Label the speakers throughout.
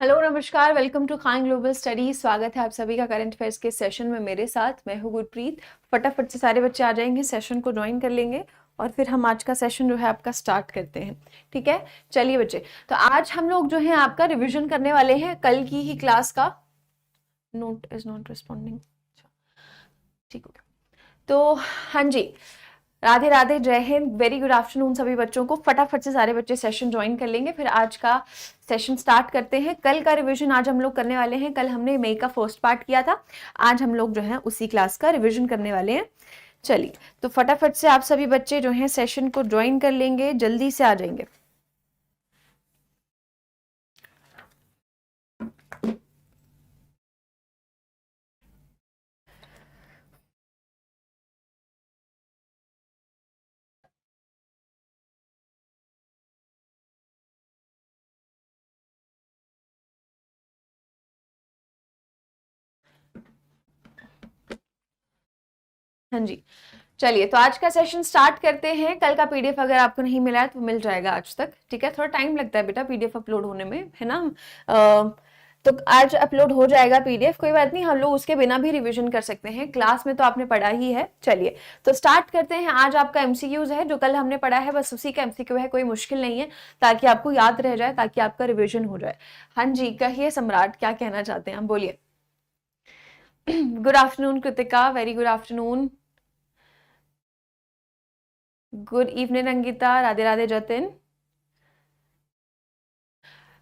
Speaker 1: Hello नमस्कार, welcome to Khan Global Study. स्वागत है आप सभी का करंट अफेयर्स के सेशन में। मेरे साथ मैं हूँ गुरप्रीत। फटाफट से सारे बच्चे आ जाएंगे, सेशन को ज्वाइन कर लेंगे और फिर हम आज का सेशन जो है आपका स्टार्ट करते हैं। ठीक है, चलिए बच्चे। तो आज हम लोग जो है आपका रिविजन करने वाले हैं कल की ही क्लास का। Note is not responding. ठीक हो गया। तो हाँ जी, राधे राधे, जय हिंद, वेरी गुड आफ्टरनून सभी बच्चों को। फटाफट से सारे बच्चे सेशन ज्वाइन कर लेंगे, फिर आज का सेशन स्टार्ट करते हैं। कल का रिवीजन आज हम लोग करने वाले हैं। कल हमने मई का फर्स्ट पार्ट किया था, आज हम लोग जो है उसी क्लास का रिवीजन करने वाले हैं। चलिए, तो फटाफट से आप सभी बच्चे जो हैं सेशन को ज्वाइन कर लेंगे, जल्दी से आ जाएंगे। हाँ जी, चलिए तो आज का सेशन स्टार्ट करते हैं। कल का पीडीएफ अगर आपको नहीं मिला है तो मिल जाएगा आज तक। ठीक है, थोड़ा टाइम लगता है बेटा पीडीएफ अपलोड होने में, है ना। तो आज अपलोड हो जाएगा पीडीएफ, कोई बात नहीं, हम लोग उसके बिना भी रिवीजन कर सकते हैं। क्लास में तो आपने पढ़ा ही है। चलिए तो स्टार्ट करते हैं। आज आपका एमसीक्यूज है, जो कल हमने पढ़ा है बस उसी का एमसीक्यू है, कोई मुश्किल नहीं है, ताकि आपको याद रह जाए, ताकि आपका रिविजन हो जाए। हाँ जी, कहिए सम्राट, क्या कहना चाहते हैं आप, बोलिए। Good afternoon Kritika, very good afternoon. Good evening Ankita, Radhe Radhe Jatin.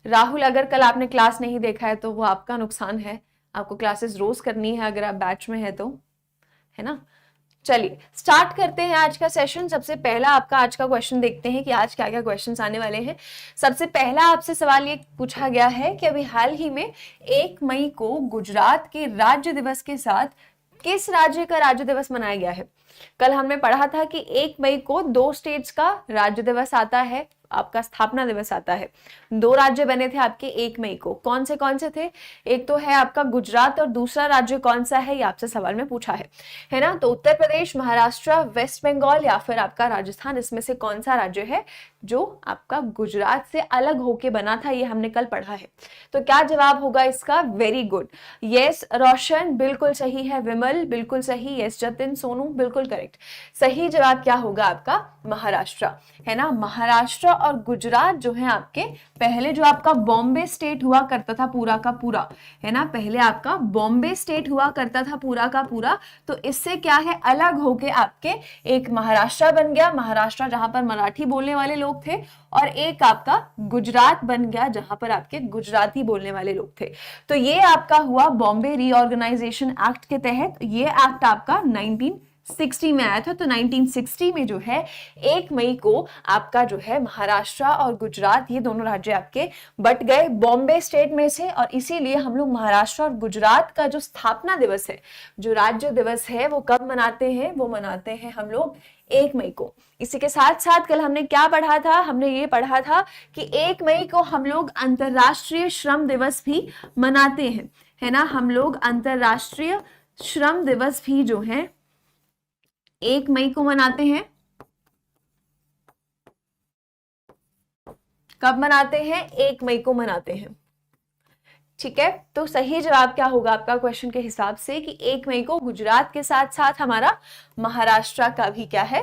Speaker 1: Rahul, अगर कल आपने क्लास नहीं देखा है तो वो आपका नुकसान है, आपको क्लासेस रोज करनी है अगर आप बैच में है तो, है ना। चलिए स्टार्ट करते हैं आज का सेशन। सबसे पहला आपका आज का क्वेश्चन देखते हैं कि आज क्या क्या क्वेश्चंस आने वाले हैं। सबसे पहला आपसे सवाल ये पूछा गया है कि अभी हाल ही में 1 मई को गुजरात के राज्य दिवस के साथ किस राज्य का राज्य दिवस मनाया गया है। कल हमने पढ़ा था कि 1 मई को 2 स्टेट्स का राज्य दिवस आता है, आपका स्थापना दिवस आता है। 2 राज्य बने थे आपके 1 मई को, कौन से थे? एक तो है आपका गुजरात और दूसरा राज्य कौन सा है, ये आपसे सवाल में पूछा है ना। तो उत्तर प्रदेश, महाराष्ट्र, वेस्ट बंगाल या फिर आपका राजस्थान, इसमें से कौन सा राज्य है जो आपका गुजरात से अलग होके बना था, ये हमने कल पढ़ा है। तो क्या जवाब होगा इसका? वेरी गुड, यस रोशन बिल्कुल सही है, विमल बिल्कुल सही, यस जतिन, सोनू बिल्कुल करेक्ट। सही जवाब क्या होगा आपका? महाराष्ट्र, है ना। महाराष्ट्र और गुजरात जो है आपके, पहले जो आपका बॉम्बे स्टेट हुआ करता था पूरा का पूरा, है ना, पहले आपका बॉम्बे स्टेट हुआ करता था पूरा का पूरा, तो इससे क्या है, अलग होके आपके एक महाराष्ट्र बन गया, महाराष्ट्र जहां पर मराठी बोलने वाले लोग थे, और एक आपका गुजरात बन गया जहां पर आपके गुजराती बोलने वाले लोग थे। तो ये आपका हुआ बॉम्बे रीऑर्गेनाइजेशन एक्ट के तहत। ये एक्ट आपका 1960 में आया था। तो 1960 में जो है 1 मई को आपका जो है महाराष्ट्र और गुजरात, ये दोनों राज्य आपके बट गए बॉम्बे स्टेट में से, और इसीलिए हम लोग महाराष्ट्र और गुजरात का जो स्थापना दिवस है, जो राज्य दिवस है, वो कब मनाते हैं? वो मनाते हैं हम लोग 1 मई को। इसी के साथ साथ कल हमने क्या पढ़ा था? हमने ये पढ़ा था कि 1 मई को हम लोग अंतरराष्ट्रीय श्रम दिवस भी मनाते हैं, है ना। हम लोग अंतरराष्ट्रीय श्रम दिवस भी जो है 1 मई को मनाते हैं। कब मनाते हैं? 1 मई को मनाते हैं। ठीक है, तो सही जवाब क्या होगा आपका क्वेश्चन के हिसाब से कि 1 मई को गुजरात के साथ साथ हमारा महाराष्ट्र का भी क्या है,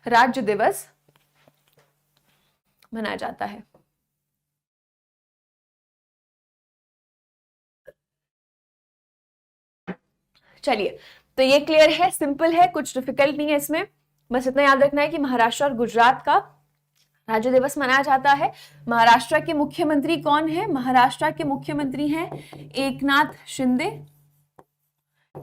Speaker 1: राज्य दिवस मनाया जाता है। चलिए, तो ये क्लियर है, सिंपल है, कुछ डिफिकल्ट नहीं है इसमें। बस इतना याद रखना है कि महाराष्ट्र और गुजरात का राज्य दिवस मनाया जाता है। महाराष्ट्र के मुख्यमंत्री कौन है? महाराष्ट्र के मुख्यमंत्री हैं एकनाथ शिंदे,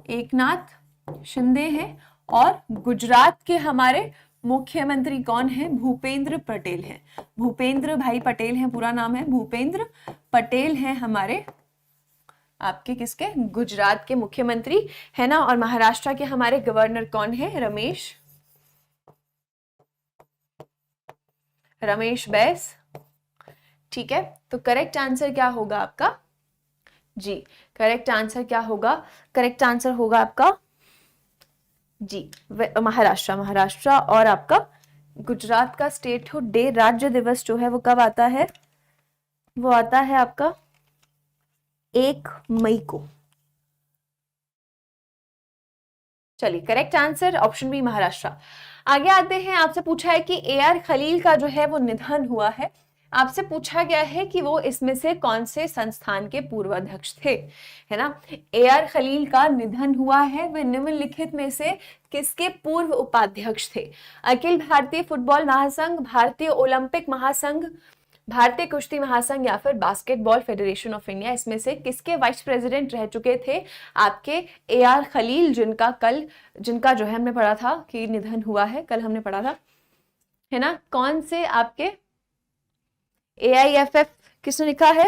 Speaker 1: एकनाथ शिंदे हैं। और गुजरात के हमारे मुख्यमंत्री कौन है? भूपेंद्र पटेल हैं, भूपेंद्र भाई पटेल हैं, पूरा नाम है भूपेंद्र पटेल हैं हमारे आपके किसके? गुजरात के मुख्यमंत्री, है ना। और महाराष्ट्र के हमारे गवर्नर कौन है? रमेश बैस। ठीक है, तो करेक्ट आंसर क्या होगा आपका? जी, करेक्ट आंसर क्या होगा? करेक्ट आंसर होगा आपका जी महाराष्ट्र। महाराष्ट्र और आपका गुजरात का स्टेट डे राज्य दिवस जो है वो कब आता है? वो आता है आपका 1 मई को। चलिए correct answer option B Maharashtra. आगे आते हैं, आपसे पूछा है कि AR खलील का जो है वो निधन हुआ है। आपसे पूछा गया है कि वो इसमें से कौन से संस्थान के पूर्व अध्यक्ष थे, है ना। AR खलील का निधन हुआ है, वे निम्नलिखित में से किसके पूर्व उपाध्यक्ष थे? अखिल भारतीय फुटबॉल महासंघ, भारतीय ओलंपिक महासंघ, भारतीय कुश्ती महासंघ या फिर बास्केटबॉल फेडरेशन ऑफ इंडिया। इसमें से किसके वाइस प्रेसिडेंट रह चुके थे आपके AR खलील, जिनका जो है हमने पढ़ा था कि निधन हुआ है, कल हमने पढ़ा था, है ना। कौन से आपके AIFF किसने लिखा है?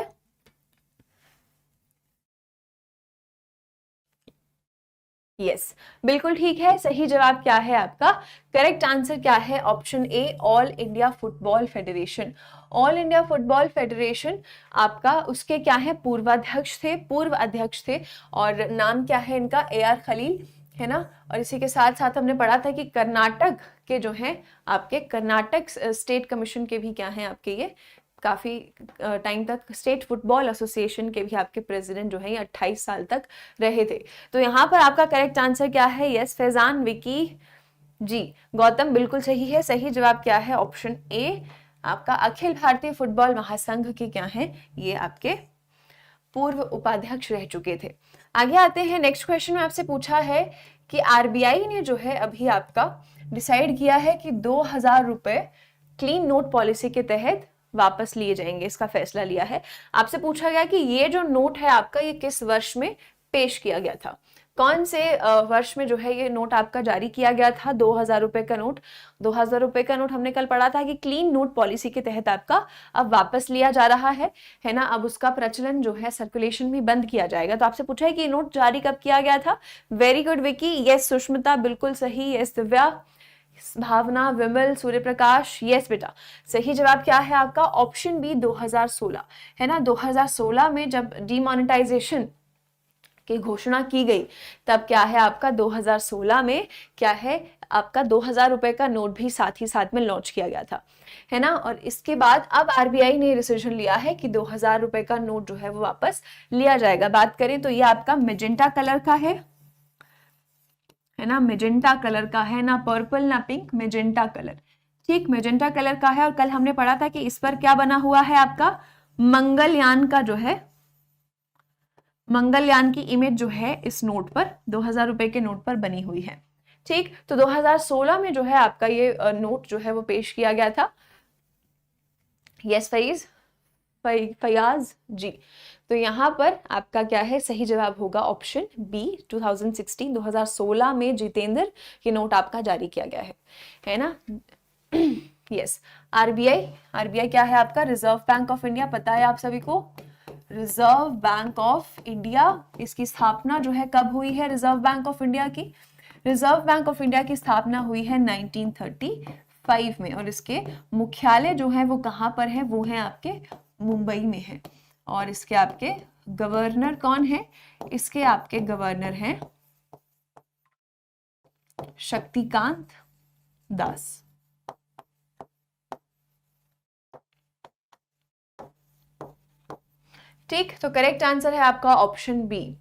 Speaker 1: यस, बिल्कुल ठीक है। सही जवाब क्या है आपका? करेक्ट आंसर क्या है? Option A, all India football federation. All India football federation आपका उसके क्या है? पूर्व अध्यक्ष थे और नाम क्या है इनका? AR खलील, है ना। और इसी के साथ साथ हमने पढ़ा था कि कर्नाटक के जो है आपके कर्नाटक स्टेट कमीशन के भी क्या हैं आपके, ये काफी टाइम तक स्टेट फुटबॉल एसोसिएशन के भी आपके प्रेसिडेंट जो है ये 28 साल तक रहे थे। तो यहाँ पर आपका करेक्ट आंसर क्या है? यस, फैजान, विकी जी, गौतम बिल्कुल सही है। सही जवाब क्या है? ऑप्शन ए, आपका अखिल भारतीय फुटबॉल महासंघ के क्या है ये आपके पूर्व उपाध्यक्ष रह चुके थे। आगे आते हैं, नेक्स्ट क्वेश्चन में आपसे पूछा है कि RBI ने जो है अभी आपका डिसाइड किया है कि 2000 रुपए क्लीन नोट पॉलिसी के तहत वापस लिए जाएंगे, इसका फैसला लिया है। आपसे पूछा गया कि ये जो नोट है आपका ये किस वर्ष में पेश किया गया था? कौन से वर्ष में जो है ये नोट आपका जारी किया गया था? 2000 रुपए का नोट। 2000 रुपए का नोट हमने कल पढ़ा था कि क्लीन नोट पॉलिसी के तहत आपका अब वापस लिया जा रहा है ना। अब उसका प्रचलन जो है, सर्कुलेशन भी बंद किया जाएगा। तो आपसे पूछा है कि नोट जारी कब किया गया था? Very good Vicky, yes. Sushmita बिल्कुल सही, यस। दिव्या, भावना, विमल, सूर्य प्रकाश, यस बेटा। सही जवाब क्या है आपका? ऑप्शन बी, 2016, है ना। 2016 में जब डीमोनेटाइजेशन की घोषणा की गई तब क्या है आपका 2016 में क्या है आपका 2000 रुपए का नोट भी साथ ही साथ में लॉन्च किया गया था, है ना। और इसके बाद अब RBI ने डिसीजन लिया है कि 2000 रुपए का नोट जो है वो वापस लिया जाएगा। बात करें तो ये आपका मेजेंटा कलर का है ना, मेजेंटा कलर का है ना, पर्पल ना पिंक, मेजेंटा कलर, ठीक, मेजेंटा कलर का है। और कल हमने पढ़ा था कि इस पर क्या बना हुआ है आपका? मंगलयान का जो है, मंगलयान की इमेज जो है इस नोट पर, 2000 रुपए के नोट पर बनी हुई है, ठीक। तो 2016 में जो है आपका ये नोट जो है वो पेश किया गया था। यस फयाज जी। तो यहाँ पर आपका क्या है? सही जवाब होगा ऑप्शन बी, 2016 में जितेंद्र ये नोट आपका जारी किया गया है ना। यस। आरबीआई क्या है आपका? रिजर्व बैंक ऑफ इंडिया, पता है आप सभी को, रिजर्व बैंक ऑफ इंडिया। इसकी स्थापना जो है कब हुई है रिजर्व बैंक ऑफ इंडिया की? रिजर्व बैंक ऑफ इंडिया की स्थापना हुई है 1935 में और इसके मुख्यालय जो है वो कहाँ पर है? वो है आपके मुंबई में है। और इसके आपके गवर्नर कौन है? इसके आपके गवर्नर हैं शक्तिकांत दास। ठीक, तो करेक्ट आंसर है आपका ऑप्शन बी।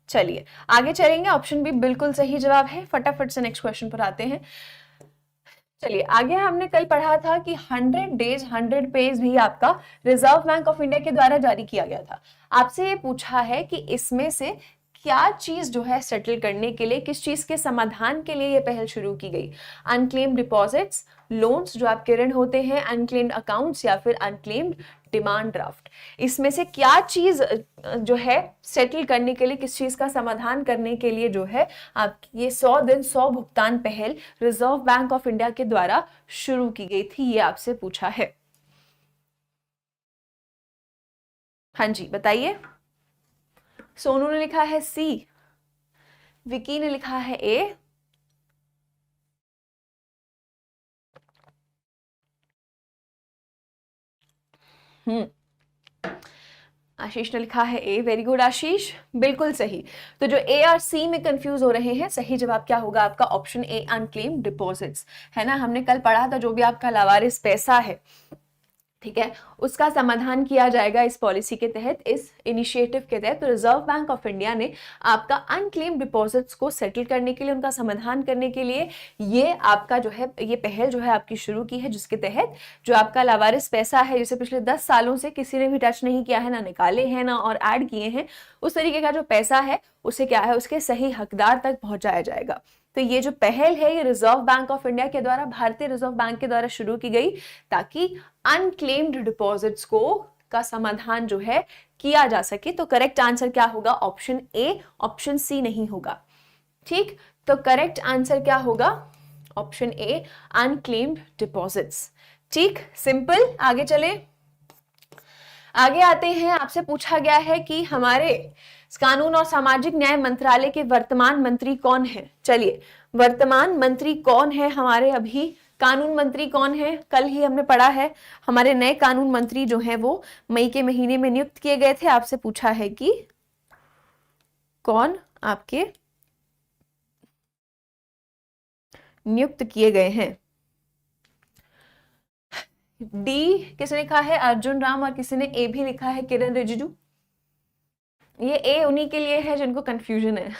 Speaker 1: चलिए आगे चलेंगे, ऑप्शन बी बिल्कुल सही जवाब है। फटाफट से नेक्स्ट क्वेश्चन पर आते हैं। चलिए आगे हमने कल पढ़ा था कि 100 डेज 100 पेज भी आपका रिजर्व बैंक ऑफ इंडिया के द्वारा जारी किया गया था। आपसे ये पूछा है कि इसमें से क्या चीज जो है सेटल करने के लिए, किस चीज के समाधान के लिए ये पहल शुरू की गई? अनक्लेम्ड डिपॉजिट्स, लोन्स जो आपके ऋण होते हैं, अनक्लेम्ड अकाउंट्स या फिर अनक्लेम्ड डिमांड ड्राफ्ट। इसमें से क्या चीज जो है सेटल करने के लिए, किस चीज का समाधान करने के लिए जो है आप ये 100 दिन 100 भुगतान पहल रिजर्व बैंक ऑफ इंडिया के द्वारा शुरू की गई थी, ये आपसे पूछा है। हाँ जी बताइए। सोनू ने लिखा है सी, विकी ने लिखा है ए, आशीष ने लिखा है ए। वेरी गुड आशीष, बिल्कुल सही। तो जो ए और सी में कंफ्यूज हो रहे हैं, सही जवाब क्या होगा आपका? ऑप्शन ए, अनक्लेम्ड डिपॉजिट्स, है ना। हमने कल पढ़ा था जो भी आपका लावारिस पैसा है, ठीक है, उसका समाधान किया जाएगा इस पॉलिसी के तहत, इस इनिशिएटिव के तहत। तो रिजर्व बैंक ऑफ इंडिया ने आपका अनक्लेम डिपॉजिट्स को सेटल करने के लिए, उनका समाधान करने के लिए ये आपका जो है ये पहल जो है आपकी शुरू की है, जिसके तहत जो आपका लावारिस पैसा है, जिसे पिछले 10 सालों से किसी ने भी टच नहीं किया है, ना निकाले हैं ना और ऐड किए हैं, उस तरीके का जो पैसा है उसे क्या है, उसके सही हकदार तक पहुंचाया जाएगा। तो ये जो पहल है ये रिजर्व बैंक ऑफ इंडिया के द्वारा, भारतीय रिजर्व बैंक के द्वारा शुरू की गई, ताकि अनक्लेम्ड डिपॉजिट्स को का समाधान जो है किया जा सके। तो करेक्ट आंसर क्या होगा, ऑप्शन ए, ऑप्शन सी नहीं होगा। ठीक, तो करेक्ट आंसर क्या होगा, ऑप्शन ए, अनक्लेम्ड डिपॉजिट्स। ठीक, सिंपल। आगे चले, आगे आते हैं। आपसे पूछा गया है कि हमारे कानून और सामाजिक न्याय मंत्रालय के वर्तमान मंत्री कौन है। चलिए, वर्तमान मंत्री कौन है हमारे, अभी कानून मंत्री कौन है, कल ही हमने पढ़ा है। हमारे नए कानून मंत्री जो हैं वो मई के महीने में नियुक्त किए गए थे। आपसे पूछा है कि कौन आपके नियुक्त किए गए हैं। डी किसने लिखा है, अर्जुन राम, और किसी ने ए भी लिखा है, किरण रिजिजू। ये ए उन्हीं के लिए है जिनको कंफ्यूजन है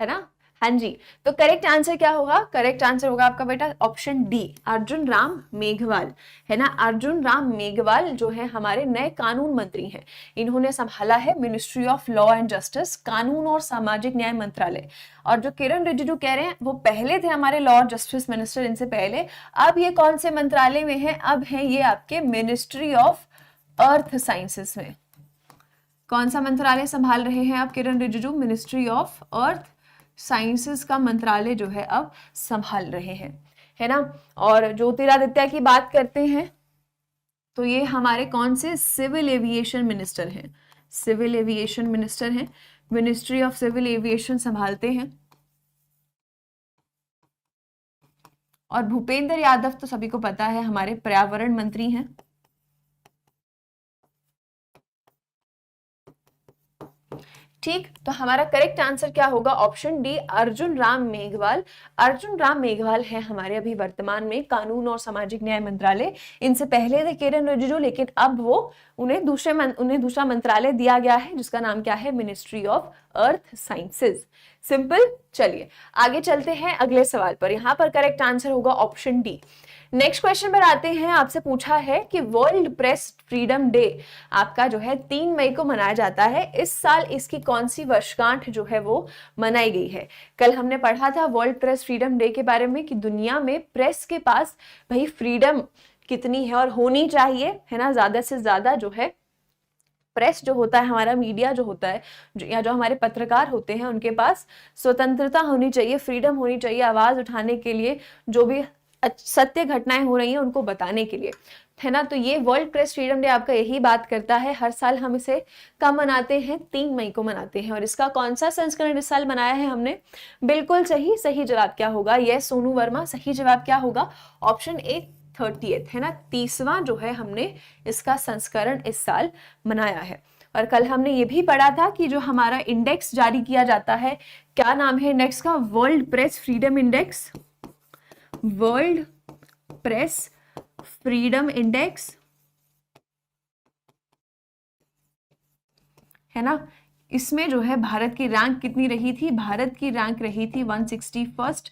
Speaker 1: ना। हाँ जी, तो करेक्ट आंसर क्या होगा, करेक्ट आंसर होगा आपका बेटा ऑप्शन डी, अर्जुन राम मेघवाल, है ना। अर्जुन राम मेघवाल जो है हमारे नए कानून मंत्री हैं। इन्होंने संभाला है ministry of law and justice, कानून और सामाजिक न्याय मंत्रालय। और जो किरण रिजिजू कह रहे हैं वो पहले थे हमारे लॉ और जस्टिस मिनिस्टर, इनसे पहले। अब ये कौन से मंत्रालय में है, अब है ये आपके मिनिस्ट्री ऑफ अर्थ साइंसेस में। कौन सा मंत्रालय संभाल रहे हैं आप Kiren Rijiju, ministry of earth sciences का मंत्रालय जो है अब संभाल रहे हैं, है ना। और ज्योतिरादित्य की बात करते हैं तो ये हमारे कौन से सिविल एविएशन मिनिस्टर हैं, सिविल एविएशन मिनिस्टर हैं, मिनिस्ट्री ऑफ सिविल एविएशन संभालते हैं। और भूपेंद्र यादव तो सभी को पता है हमारे पर्यावरण मंत्री हैं। ठीक, तो हमारा करेक्ट आंसर क्या होगा, ऑप्शन डी, अर्जुन राम मेघवाल। अर्जुन राम मेघवाल है हमारे अभी वर्तमान में कानून और सामाजिक न्याय मंत्रालय। इनसे पहले थे किरण रिजिजू, लेकिन अब वो उन्हें दूसरा मंत्रालय दिया गया है जिसका नाम क्या है, ministry of earth sciences. Simple. चलिए आगे चलते हैं अगले सवाल पर। यहां पर करेक्ट आंसर होगा ऑप्शन डी। नेक्स्ट क्वेश्चन पर आते हैं। आपसे पूछा है कि वर्ल्ड प्रेस फ्रीडम डे आपका जो है 3 मई को मनाया जाता है। इस साल इसकी कौन सी वर्षगांठ जो है वो मनाई गई है। कल हमने पढ़ा था वर्ल्ड प्रेस फ्रीडम डे के बारे में कि दुनिया में प्रेस के पास भाई फ्रीडम कितनी है और होनी चाहिए, है ना। ज्यादा से ज्यादा जो है प्रेस जो होता है, हमारा मीडिया जो होता है, या जो हमारे पत्रकार होते हैं, उनके पास स्वतंत्रता होनी चाहिए, फ्रीडम होनी चाहिए आवाज उठाने के लिए, जो भी सत्य घटनाएं हो रही हैं उनको बताने के लिए, है ना। तो ये वर्ल्ड प्रेस फ्रीडम डे आपका यही बात करता है। हर साल हम इसे कब मनाते हैं, 3 मई को मनाते हैं। और इसका कौन सा संस्करण इस साल मनाया है हमने, बिल्कुल सही, सही जवाब क्या होगा, यस सोनू वर्मा, सही जवाब क्या होगा, ऑप्शन ए 30th, है ना। 30वां जो है हमने इसका संस्करण इस साल मनाया है। और कल हमने ये भी पढ़ा था कि जो हमारा इंडेक्स जारी किया जाता है, क्या नाम है इंडेक्स का, world press freedom index, world press freedom index, है ना। इसमें जो है भारत की रैंक कितनी रही थी, भारत की रैंक रही थी 161st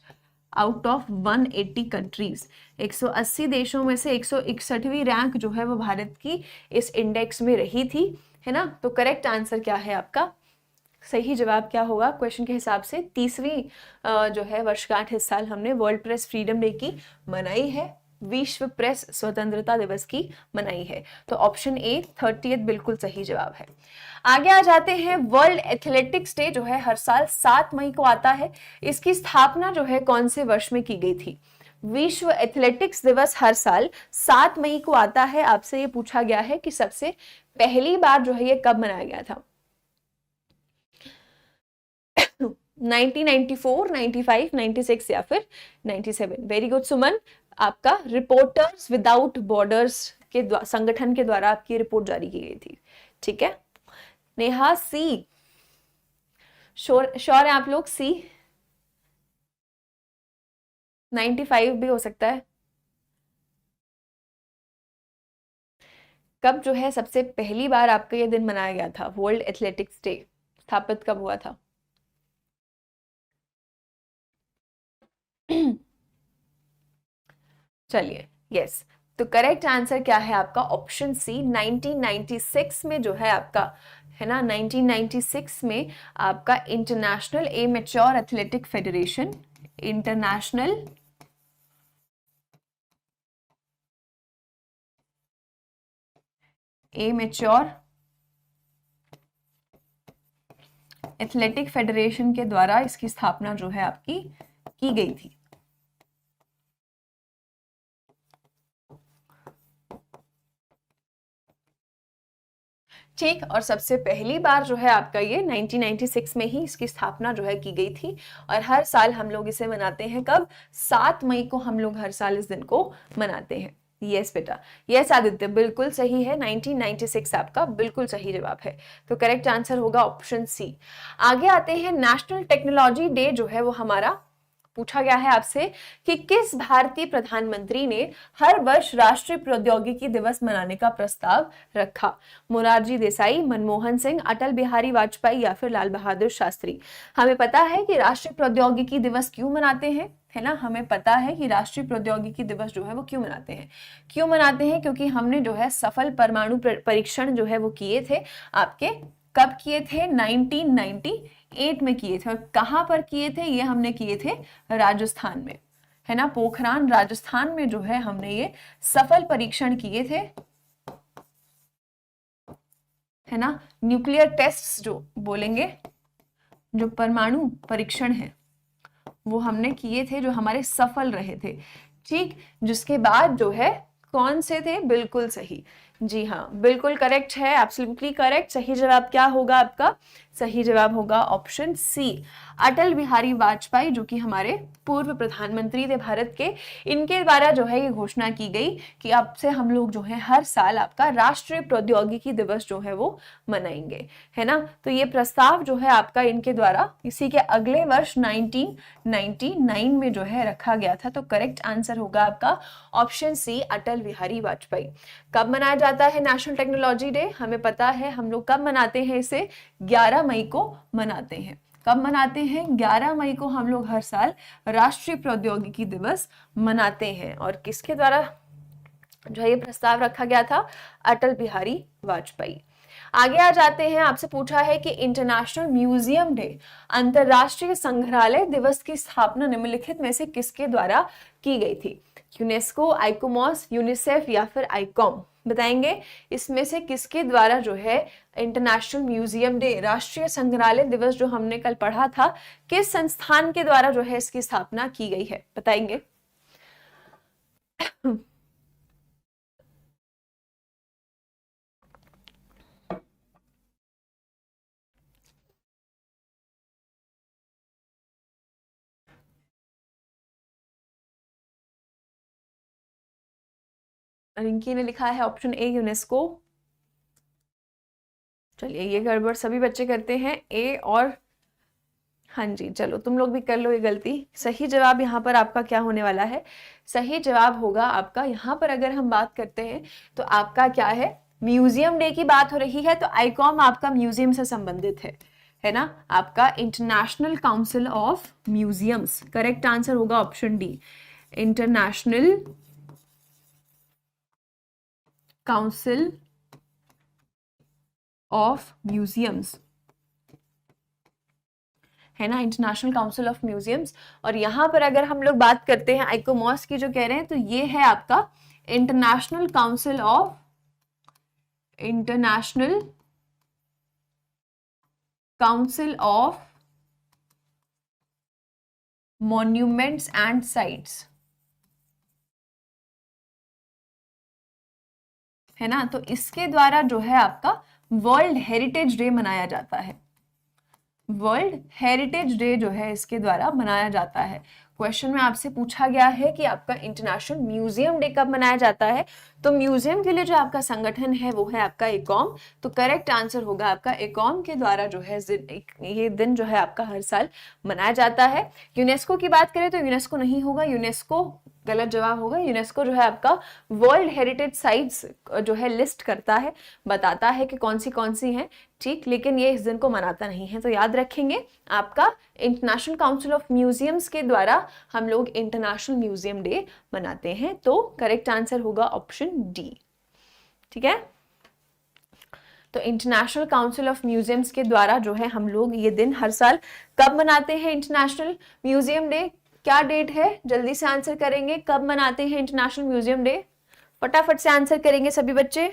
Speaker 1: आउट ऑफ 180 कंट्रीज। 180 देशों में से 161वीं रैंक जो है वो भारत की इस इंडेक्स में रही थी, है ना। तो करेक्ट आंसर क्या है आपका, सही जवाब क्या होगा क्वेश्चन के हिसाब से, 30वीं जो है वर्षगांठ इस साल हमने वर्ल्ड प्रेस फ्रीडम डे की मनाई है, विश्व प्रेस स्वतंत्रता दिवस की मनाई है। तो ऑप्शन ए 30th बिल्कुल सही जवाब है। आगे आ जाते हैं। वर्ल्ड एथलेटिक्स डे जो है हर साल 7 मई को आता है। इसकी स्थापना जो है कौन से वर्ष में की गई थी। विश्व एथलेटिक्स दिवस हर साल 7 मई को आता है। आपसे ये पूछा गया है कि सबसे पहली बार जो है ये कब मनाया गया था, 1994, 95, 96 या फिर 97। वेरी गुड सुमन, आपका रिपोर्टर्स विदाउट बॉर्डर्स के संगठन के द्वारा आपकी रिपोर्ट जारी की गई थी, ठीक है। नेहा सी, श्योर है आप लोग, सी 95 भी हो सकता है। कब जो है सबसे पहली बार आपका ये दिन मनाया गया था? वर्ल्ड एथलेटिक्स डे स्थापित कब हुआ था? चलिए, यस, तो करेक्ट आंसर क्या है आपका? ऑप्शन सी, 1996 में जो है आपका, है ना, 1996 में आपका international amateur athletic federation, international amateur athletic federation के द्वारा इसकी स्थापना जो है आपकी की गई थी। ठीक, और सबसे पहली बार जो है आपका ये 1996 में ही इसकी स्थापना जो है की गई थी, और हर साल हम लोग इसे मनाते हैं कब? 7 मई को हम लोग हर साल इस दिन को मनाते हैं। यस बेटा, यस आदित्य, बिल्कुल सही है, 1996 आपका बिल्कुल सही जवाब है। तो करेक्ट आंसर होगा ऑप्शन सी। आगे आते हैं, नेशनल टेक्नोलॉजी डे जो है वो हमारा पूछा गया है आपसे कि किस भारतीय प्रधानमंत्री ने हर वर्ष राष्ट्रीय प्रौद्योगिकी दिवस मनाने का प्रस्ताव रखा? मोरारजी देसाई, मनमोहन सिंह, अटल बिहारी वाजपेयी या फिर लाल बहादुर शास्त्री? हमें पता है कि राष्ट्रीय प्रौद्योगिकी दिवस क्यों मनाते हैं, है ना, हमें पता है कि राष्ट्रीय प्रौद्योगिकी दिवस जो है वो क्यों मनाते हैं। क्यों मनाते हैं? क्योंकि हमने जो है सफल परमाणु परीक्षण जो है वो किए थे। आपके कब किए थे? 1998 में किए थे। और कहां पर किए थे? ये हमने किए थे राजस्थान में, है ना, पोखरान राजस्थान में जो है हमने ये सफल परीक्षण किए थे, है ना। न्यूक्लियर टेस्ट्स जो बोलेंगे, जो परमाणु परीक्षण है वो हमने किए थे, जो हमारे सफल रहे थे। ठीक, जिसके बाद जो है कौन से थे? बिल्कुल सही, जी हाँ, बिल्कुल करेक्ट है, एब्सोल्युटली करेक्ट। सही जवाब क्या होगा आपका? सही जवाब होगा ऑप्शन सी, अटल बिहारी वाजपेयी, जो कि हमारे पूर्व प्रधानमंत्री थे भारत के। इनके द्वारा जो है ये घोषणा की गई कि अब से हम लोग जो है हर साल आपका राष्ट्रीय प्रौद्योगिकी दिवस जो है वो मनाएंगे, है ना। तो ये प्रस्ताव जो है आपका इनके द्वारा इसी के अगले वर्ष 1999 में जो है रखा गया था। तो करेक्ट आंसर होगा आपका ऑप्शन सी, अटल बिहारी वाजपेयी। कब मनाया जाता है नेशनल टेक्नोलॉजी डे? हमें पता है, हम लोग कब मनाते हैं इसे? 11 मई को मनाते हैं। कब मनाते हैं? 11 मई को हम लोग हर साल राष्ट्रीय प्रौद्योगिकी दिवस मनाते हैं। और किसके द्वारा जो है ये प्रस्ताव रखा गया था? अटल बिहारी वाजपेयी। आगे आ जाते हैं, आपसे पूछा है कि इंटरनेशनल म्यूजियम डे, अंतरराष्ट्रीय संग्रहालय दिवस की स्थापना निम्नलिखित में से किसके द्वारा की गई थी? यूनेस्को, आइकोमॉस, यूनिसेफ या फिर आइकॉम? बताएंगे इसमें से किसके द्वारा जो है इंटरनेशनल म्यूजियम डे, राष्ट्रीय संग्रहालय दिवस जो हमने कल पढ़ा था, किस संस्थान के द्वारा जो है इसकी स्थापना की गई है? बताएंगे। रिंकी ने लिखा है ऑप्शन ए, यूनेस्को। चलिए, ये गड़बड़ सभी बच्चे करते हैं, ए और, हाँ जी, चलो तुम लोग भी कर लो ये गलती। सही जवाब यहाँ पर आपका क्या होने वाला है? सही जवाब होगा आपका, यहाँ पर अगर हम बात करते हैं तो आपका क्या है? म्यूजियम डे की बात हो रही है, तो आईकॉम आपका म्यूजियम से संबंधित है ना, आपका international council of museums. Correct answer होगा option D, international council of museums, है ना, इंटरनेशनल काउंसिल ऑफ म्यूजियम्स। और यहां पर अगर हम लोग बात करते हैं आइकोमॉस की जो कह रहे हैं, तो ये है आपका international council of, international council of monuments and sites, है ना। तो इसके द्वारा जो है आपका वर्ल्ड हेरिटेज डे मनाया जाता है। वर्ल्ड हेरिटेज डे जो है इसके द्वारा मनाया जाता है। क्वेश्चन में आपसे पूछा गया है कि आपका इंटरनेशनल म्यूजियम डे कब मनाया जाता है, तो म्यूजियम के लिए जो आपका संगठन है वो है आपका एकॉम। तो करेक्ट आंसर होगा आपका एकॉम के द्वारा जो है ये दिन जो है आपका हर साल मनाया जाता है। यूनेस्को की बात करें तो यूनेस्को नहीं होगा, यूनेस्को गलत जवाब होगा। यूनेस्को जो है आपका वर्ल्ड हेरिटेज साइट्स जो है लिस्ट करता है, बताता है कि कौन सी हैं, ठीक, लेकिन ये इस दिन को मनाता नहीं है। तो याद रखेंगे आपका इंटरनेशनल काउंसिल ऑफ म्यूजियम्स के द्वारा हम लोग इंटरनेशनल म्यूजियम डे मनाते हैं। तो करेक्ट आंसर होगा ऑप्शन डी, ठीक है। तो इंटरनेशनल काउंसिल ऑफ म्यूजियम्स के द्वारा जो है हम लोग ये दिन हर साल कब मनाते हैं इंटरनेशनल म्यूजियम डे, क्या डेट है, जल्दी से आंसर करेंगे, कब मनाते हैं इंटरनेशनल म्यूजियम डे, फटाफट से आंसर करेंगे सभी बच्चे,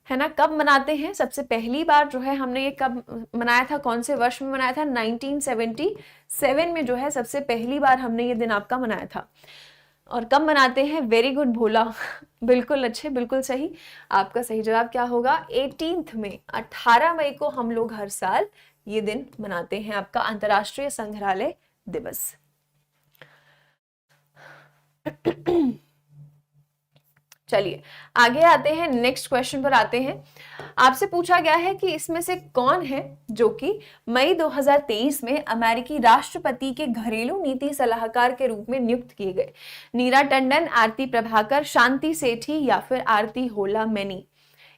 Speaker 1: है ना। कब मनाते हैं, सबसे पहली बार जो है हमने ये कब मनाया था, कौन से वर्ष में मनाया था, 1977 में जो है सबसे पहली बार हमने ये दिन आपका मनाया था। और कब मनाते हैं, वेरी गुड भोला बिल्कुल अच्छे, बिल्कुल सही। आपका सही जवाब क्या होगा, 18 में, 18 मई को हम लोग हर साल ये दिन मनाते हैं, आपका अंतर्राष्ट्रीय संग्रहालय दिवस। चलिए आगे आते हैं, नेक्स्ट क्वेश्चन पर आते हैं। आपसे पूछा गया है कि इसमें से कौन है जो कि मई 2023 में अमेरिकी राष्ट्रपति के घरेलू नीति सलाहकार के रूप में नियुक्त किए गए। नीरा टंडन, आरती प्रभाकर, शांति सेठी या फिर आरती होला मैनी।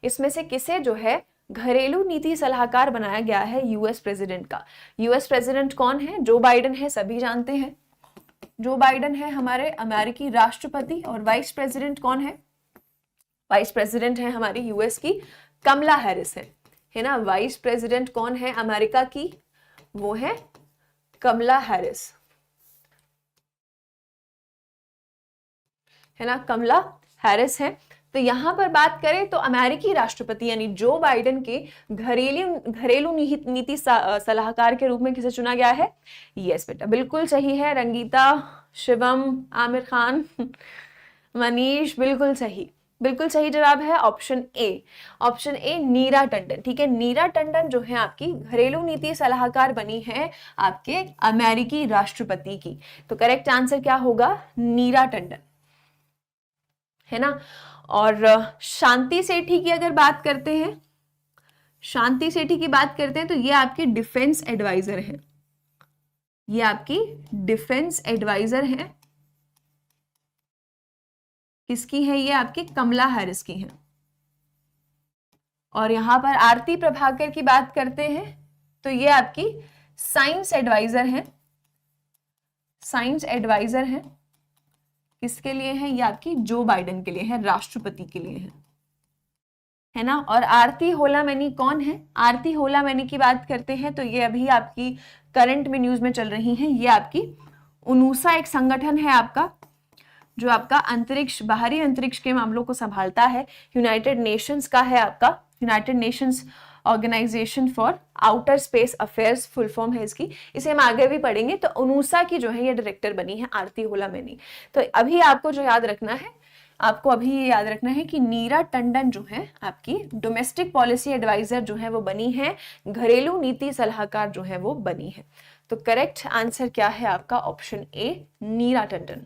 Speaker 1: इसमें से किसे जो है घरेलू नीति सलाहकार बनाया गया है यूएस प्रेसिडेंट का। यूएस प्रेसिडेंट कौन है, जो बाइडेन है, सभी जानते हैं। जो बाइडेन है हमारे अमेरिकी राष्ट्रपति, और वाइस प्रेसिडेंट कौन है, वाइस प्रेसिडेंट है हमारी यूएस की कमला हैरिस है ना। वाइस प्रेसिडेंट कौन है अमेरिका की, वो है कमला हैरिस, है ना, कमला हैरिस है। तो यहां पर बात करें तो अमेरिकी राष्ट्रपति यानी जो बाइडेन के घरेलू नीति सलाहकार के रूप में किसे चुना गया है, यस बेटा बिल्कुल सही है, रंगीता, शिवम, आमिर खान, मनीष, बिल्कुल सही, बिल्कुल सही जवाब है ऑप्शन ए, ऑप्शन ए नीरा टंडन, ठीक है। नीरा टंडन जो है आपकी घरेलू नीति सलाहकार बनी है आपके अमेरिकी राष्ट्रपति की। तो करेक्ट आंसर क्या होगा, नीरा टंडन, है ना। और शांति सेठी की अगर बात करते हैं, शांति सेठी की बात करते हैं तो ये आपकी डिफेंस एडवाइजर है, ये आपकी डिफेंस एडवाइजर है, किसकी है, ये आपकी कमला हैरिस की है। और यहां पर आरती प्रभाकर की बात करते हैं तो ये आपकी साइंस एडवाइजर है, साइंस एडवाइजर है, किसके लिए है, ये आपकी जो बाइडेन के लिए है, राष्ट्रपति के लिए है ना। और आरती होला मैनी कौन है, आरती होला मैनी की बात करते हैं तो ये अभी आपकी करंट में न्यूज में चल रही है, ये आपकी उनूसा एक संगठन है आपका जो आपका अंतरिक्ष, बाहरी अंतरिक्ष के मामलों को संभालता है, यूनाइटेड नेशंस का है आपका, united nations organisation for outer space affairs full form है इसकी, इसे हम आगे भी पढ़ेंगे। तो उनूसा की जो है ये डायरेक्टर बनी है आरती होला मैनी। तो अभी आपको जो याद रखना है, आपको अभी ये याद रखना है कि नीरा टंडन जो है आपकी डोमेस्टिक पॉलिसी एडवाइजर जो है वो बनी है, घरेलू नीति सलाहकार जो है वो बनी है। तो करेक्ट आंसर क्या है आपका ऑप्शन ए, नीरा टंडन।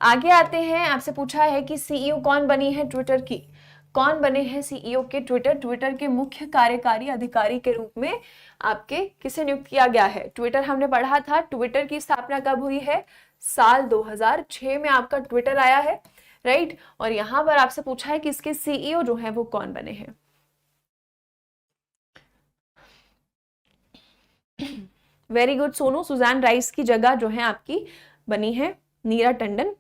Speaker 1: आगे आते हैं, आपसे पूछा है कि सीईओ कौन बनी है ट्विटर की, कौन बने हैं सीईओ के ट्विटर के मुख्य कार्यकारी अधिकारी के रूप में आपके किसे नियुक्त किया गया है। ट्विटर हमने पढ़ा था, ट्विटर की स्थापना कब हुई है, साल 2006 में आपका ट्विटर आया है, राइट। और यहां पर आपसे पूछा है कि इसके सीईओ जो है वो कौन बने हैं। Very good Sonu, Susan Rice की जगह जो है आपकी बनी है नीरा टंडन।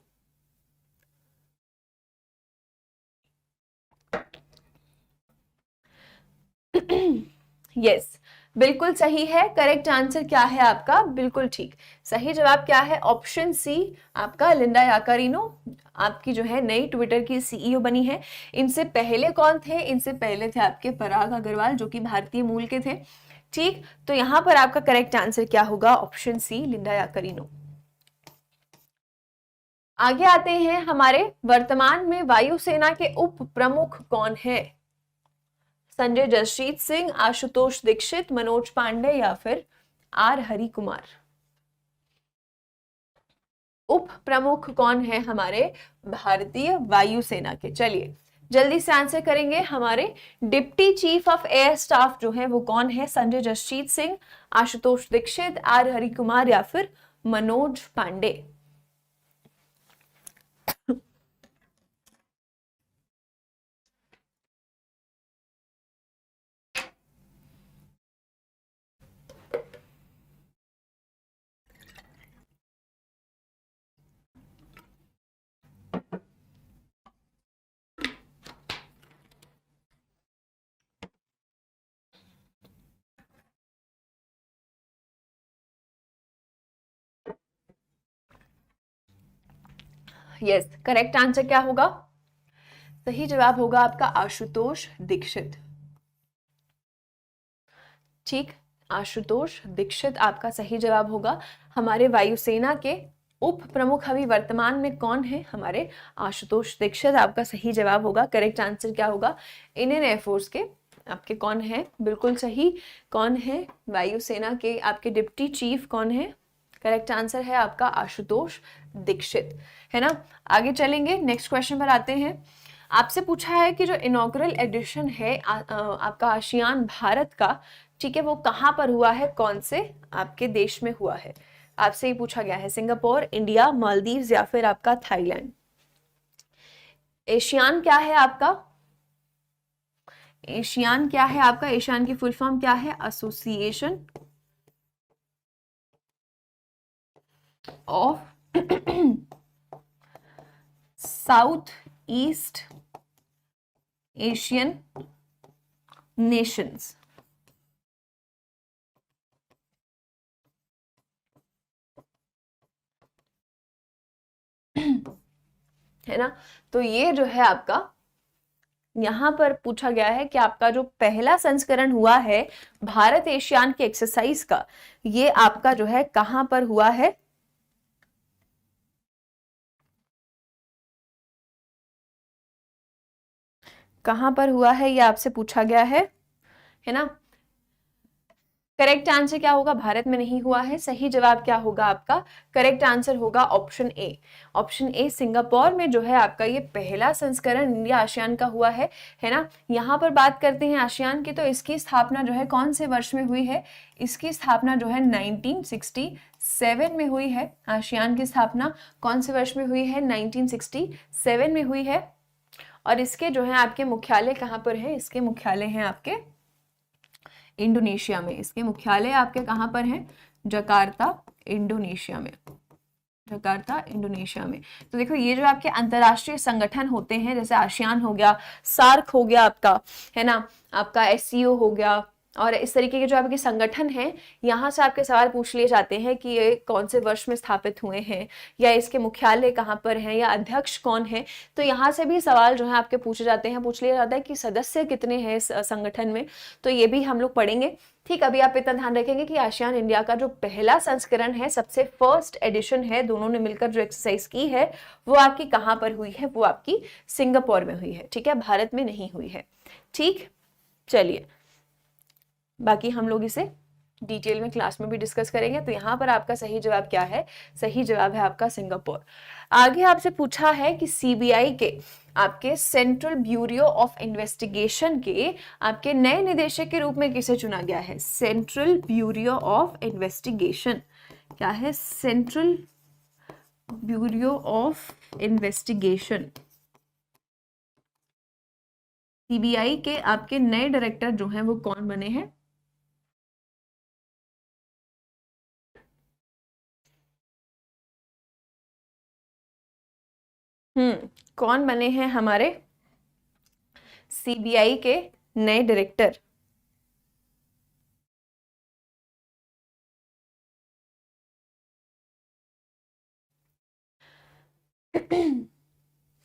Speaker 1: यस बिल्कुल सही है, करेक्ट आंसर क्या है आपका, बिल्कुल ठीक, सही जवाब क्या है ऑप्शन सी, आपका लिंडा याकारिनो आपकी जो है नई ट्विटर की सीईओ बनी है। इनसे पहले कौन थे, इनसे पहले थे आपके पराग अग्रवाल जो कि भारतीय मूल के थे, ठीक। तो यहां पर आपका करेक्ट आंसर क्या होगा, ऑप्शन सी, लिंडा याकारिनो। आगे आते हैं, हमारे वर्तमान में वायुसेना के उप प्रमुख कौन है, संजय जसजीत सिंह, आशुतोष दीक्षित, मनोज पांडे या फिर आर हरि कुमार। उप प्रमुख कौन है हमारे भारतीय वायुसेना के, चलिए जल्दी से आंसर करेंगे। हमारे deputy chief of air staff जो है वो कौन है, संजय जसजीत सिंह, आशुतोष दीक्षित, आर हरि कुमार या फिर Manoj Pandey. Yes, correct answer क्या होगा? सही जवाब होगा आपका आशुतोष दीक्षित। ठीक, आशुतोष दीक्षित आपका सही जवाब होगा। हमारे वायुसेना के उप प्रमुख अभी वर्तमान में कौन है? हमारे आशुतोष दीक्षित आपका सही जवाब होगा। करेक्ट आंसर क्या होगा? इंडियन एयरफोर्स के आपके कौन है? बिल्कुल सही। कौन है वायुसेना के आपके डिप्टी चीफ कौन है? करेक्ट आंसर है आपका आशुतोष दीक्षित, है ना। आगे चलेंगे, नेक्स्ट क्वेश्चन पर आते हैं। आपसे पूछा है कि जो इनॉग्रल एडिशन है आपका आसियान भारत का, ठीक है, वो कहाँ पर हुआ है, कौन से आपके देश में हुआ है? आपसे ही पूछा गया है, सिंगापुर, इंडिया, मालदीव्स या फिर आपका थाईलैंड। एशियान क्या है आपका? एशियान क्या है आपका? एशियान की फुल फॉर्म क्या है? Association of south east Asian Nations. है ना। तो ये जो है आपका यहां पर पूछा गया है कि आपका जो पहला संस्करण हुआ है भारत एशियान की एक्सरसाइज का, ये आपका जो है कहां पर हुआ है? कहां पर हुआ है, ये आपसे पूछा गया है ना। करेक्ट आंसर क्या होगा? भारत में नहीं हुआ है। सही जवाब क्या होगा आपका? करेक्ट आंसर होगा option A. Option A, Singapore में जो है आपका ये पहला संस्करण इंडिया आसियान का हुआ है ना। यहाँ पर बात करते हैं आसियान की, तो इसकी स्थापना जो है कौन से वर्ष में हुई है? इसकी स्थापना जो है 1967 में हुई है। आसियान की स्थापना कौन से वर्ष में हुई है? 1967 में हुई है। और इसके जो है आपके मुख्यालय कहाँ पर है? इसके मुख्यालय हैं आपके इंडोनेशिया में। इसके मुख्यालय आपके कहां पर हैं? जकार्ता, इंडोनेशिया में। जकार्ता, इंडोनेशिया में। तो देखो, ये जो आपके अंतरराष्ट्रीय संगठन होते हैं, जैसे आसियान हो गया, सार्क हो गया आपका, है ना, आपका एससीओ हो गया, और इस तरीके के जो आपके संगठन हैं, यहाँ से आपके सवाल पूछ लिए जाते हैं कि ये कौन से वर्ष में स्थापित हुए हैं, या इसके मुख्यालय कहाँ पर हैं, या अध्यक्ष कौन है। तो यहाँ से भी सवाल जो है आपके पूछे जाते हैं, पूछ लिया जाता है कि सदस्य कितने हैं इस संगठन में। तो ये भी हम लोग पढ़ेंगे। ठीक, अभी आप इतना ध्यान रखेंगे कि आसियान इंडिया का जो पहला संस्करण है, सबसे फर्स्ट एडिशन है, दोनों ने मिलकर जो एक्सरसाइज की है, वो आपकी कहाँ पर हुई है? वो आपकी सिंगापुर में हुई है। ठीक है, भारत में नहीं हुई है। ठीक, चलिए, बाकी हम लोग इसे डिटेल में क्लास में भी डिस्कस करेंगे। तो यहाँ पर आपका सही जवाब क्या है? सही जवाब है आपका सिंगापुर। आगे आपसे पूछा है कि सीबीआई के आपके सेंट्रल ब्यूरो ऑफ इन्वेस्टिगेशन के आपके नए निदेशक के रूप में किसे चुना गया है? सेंट्रल ब्यूरो ऑफ इन्वेस्टिगेशन क्या है? Central bureau of investigation, CBI के आपके नए डायरेक्टर जो हैं वो कौन बने हैं? कौन बने हैं हमारे सीबीआई के नए डायरेक्टर?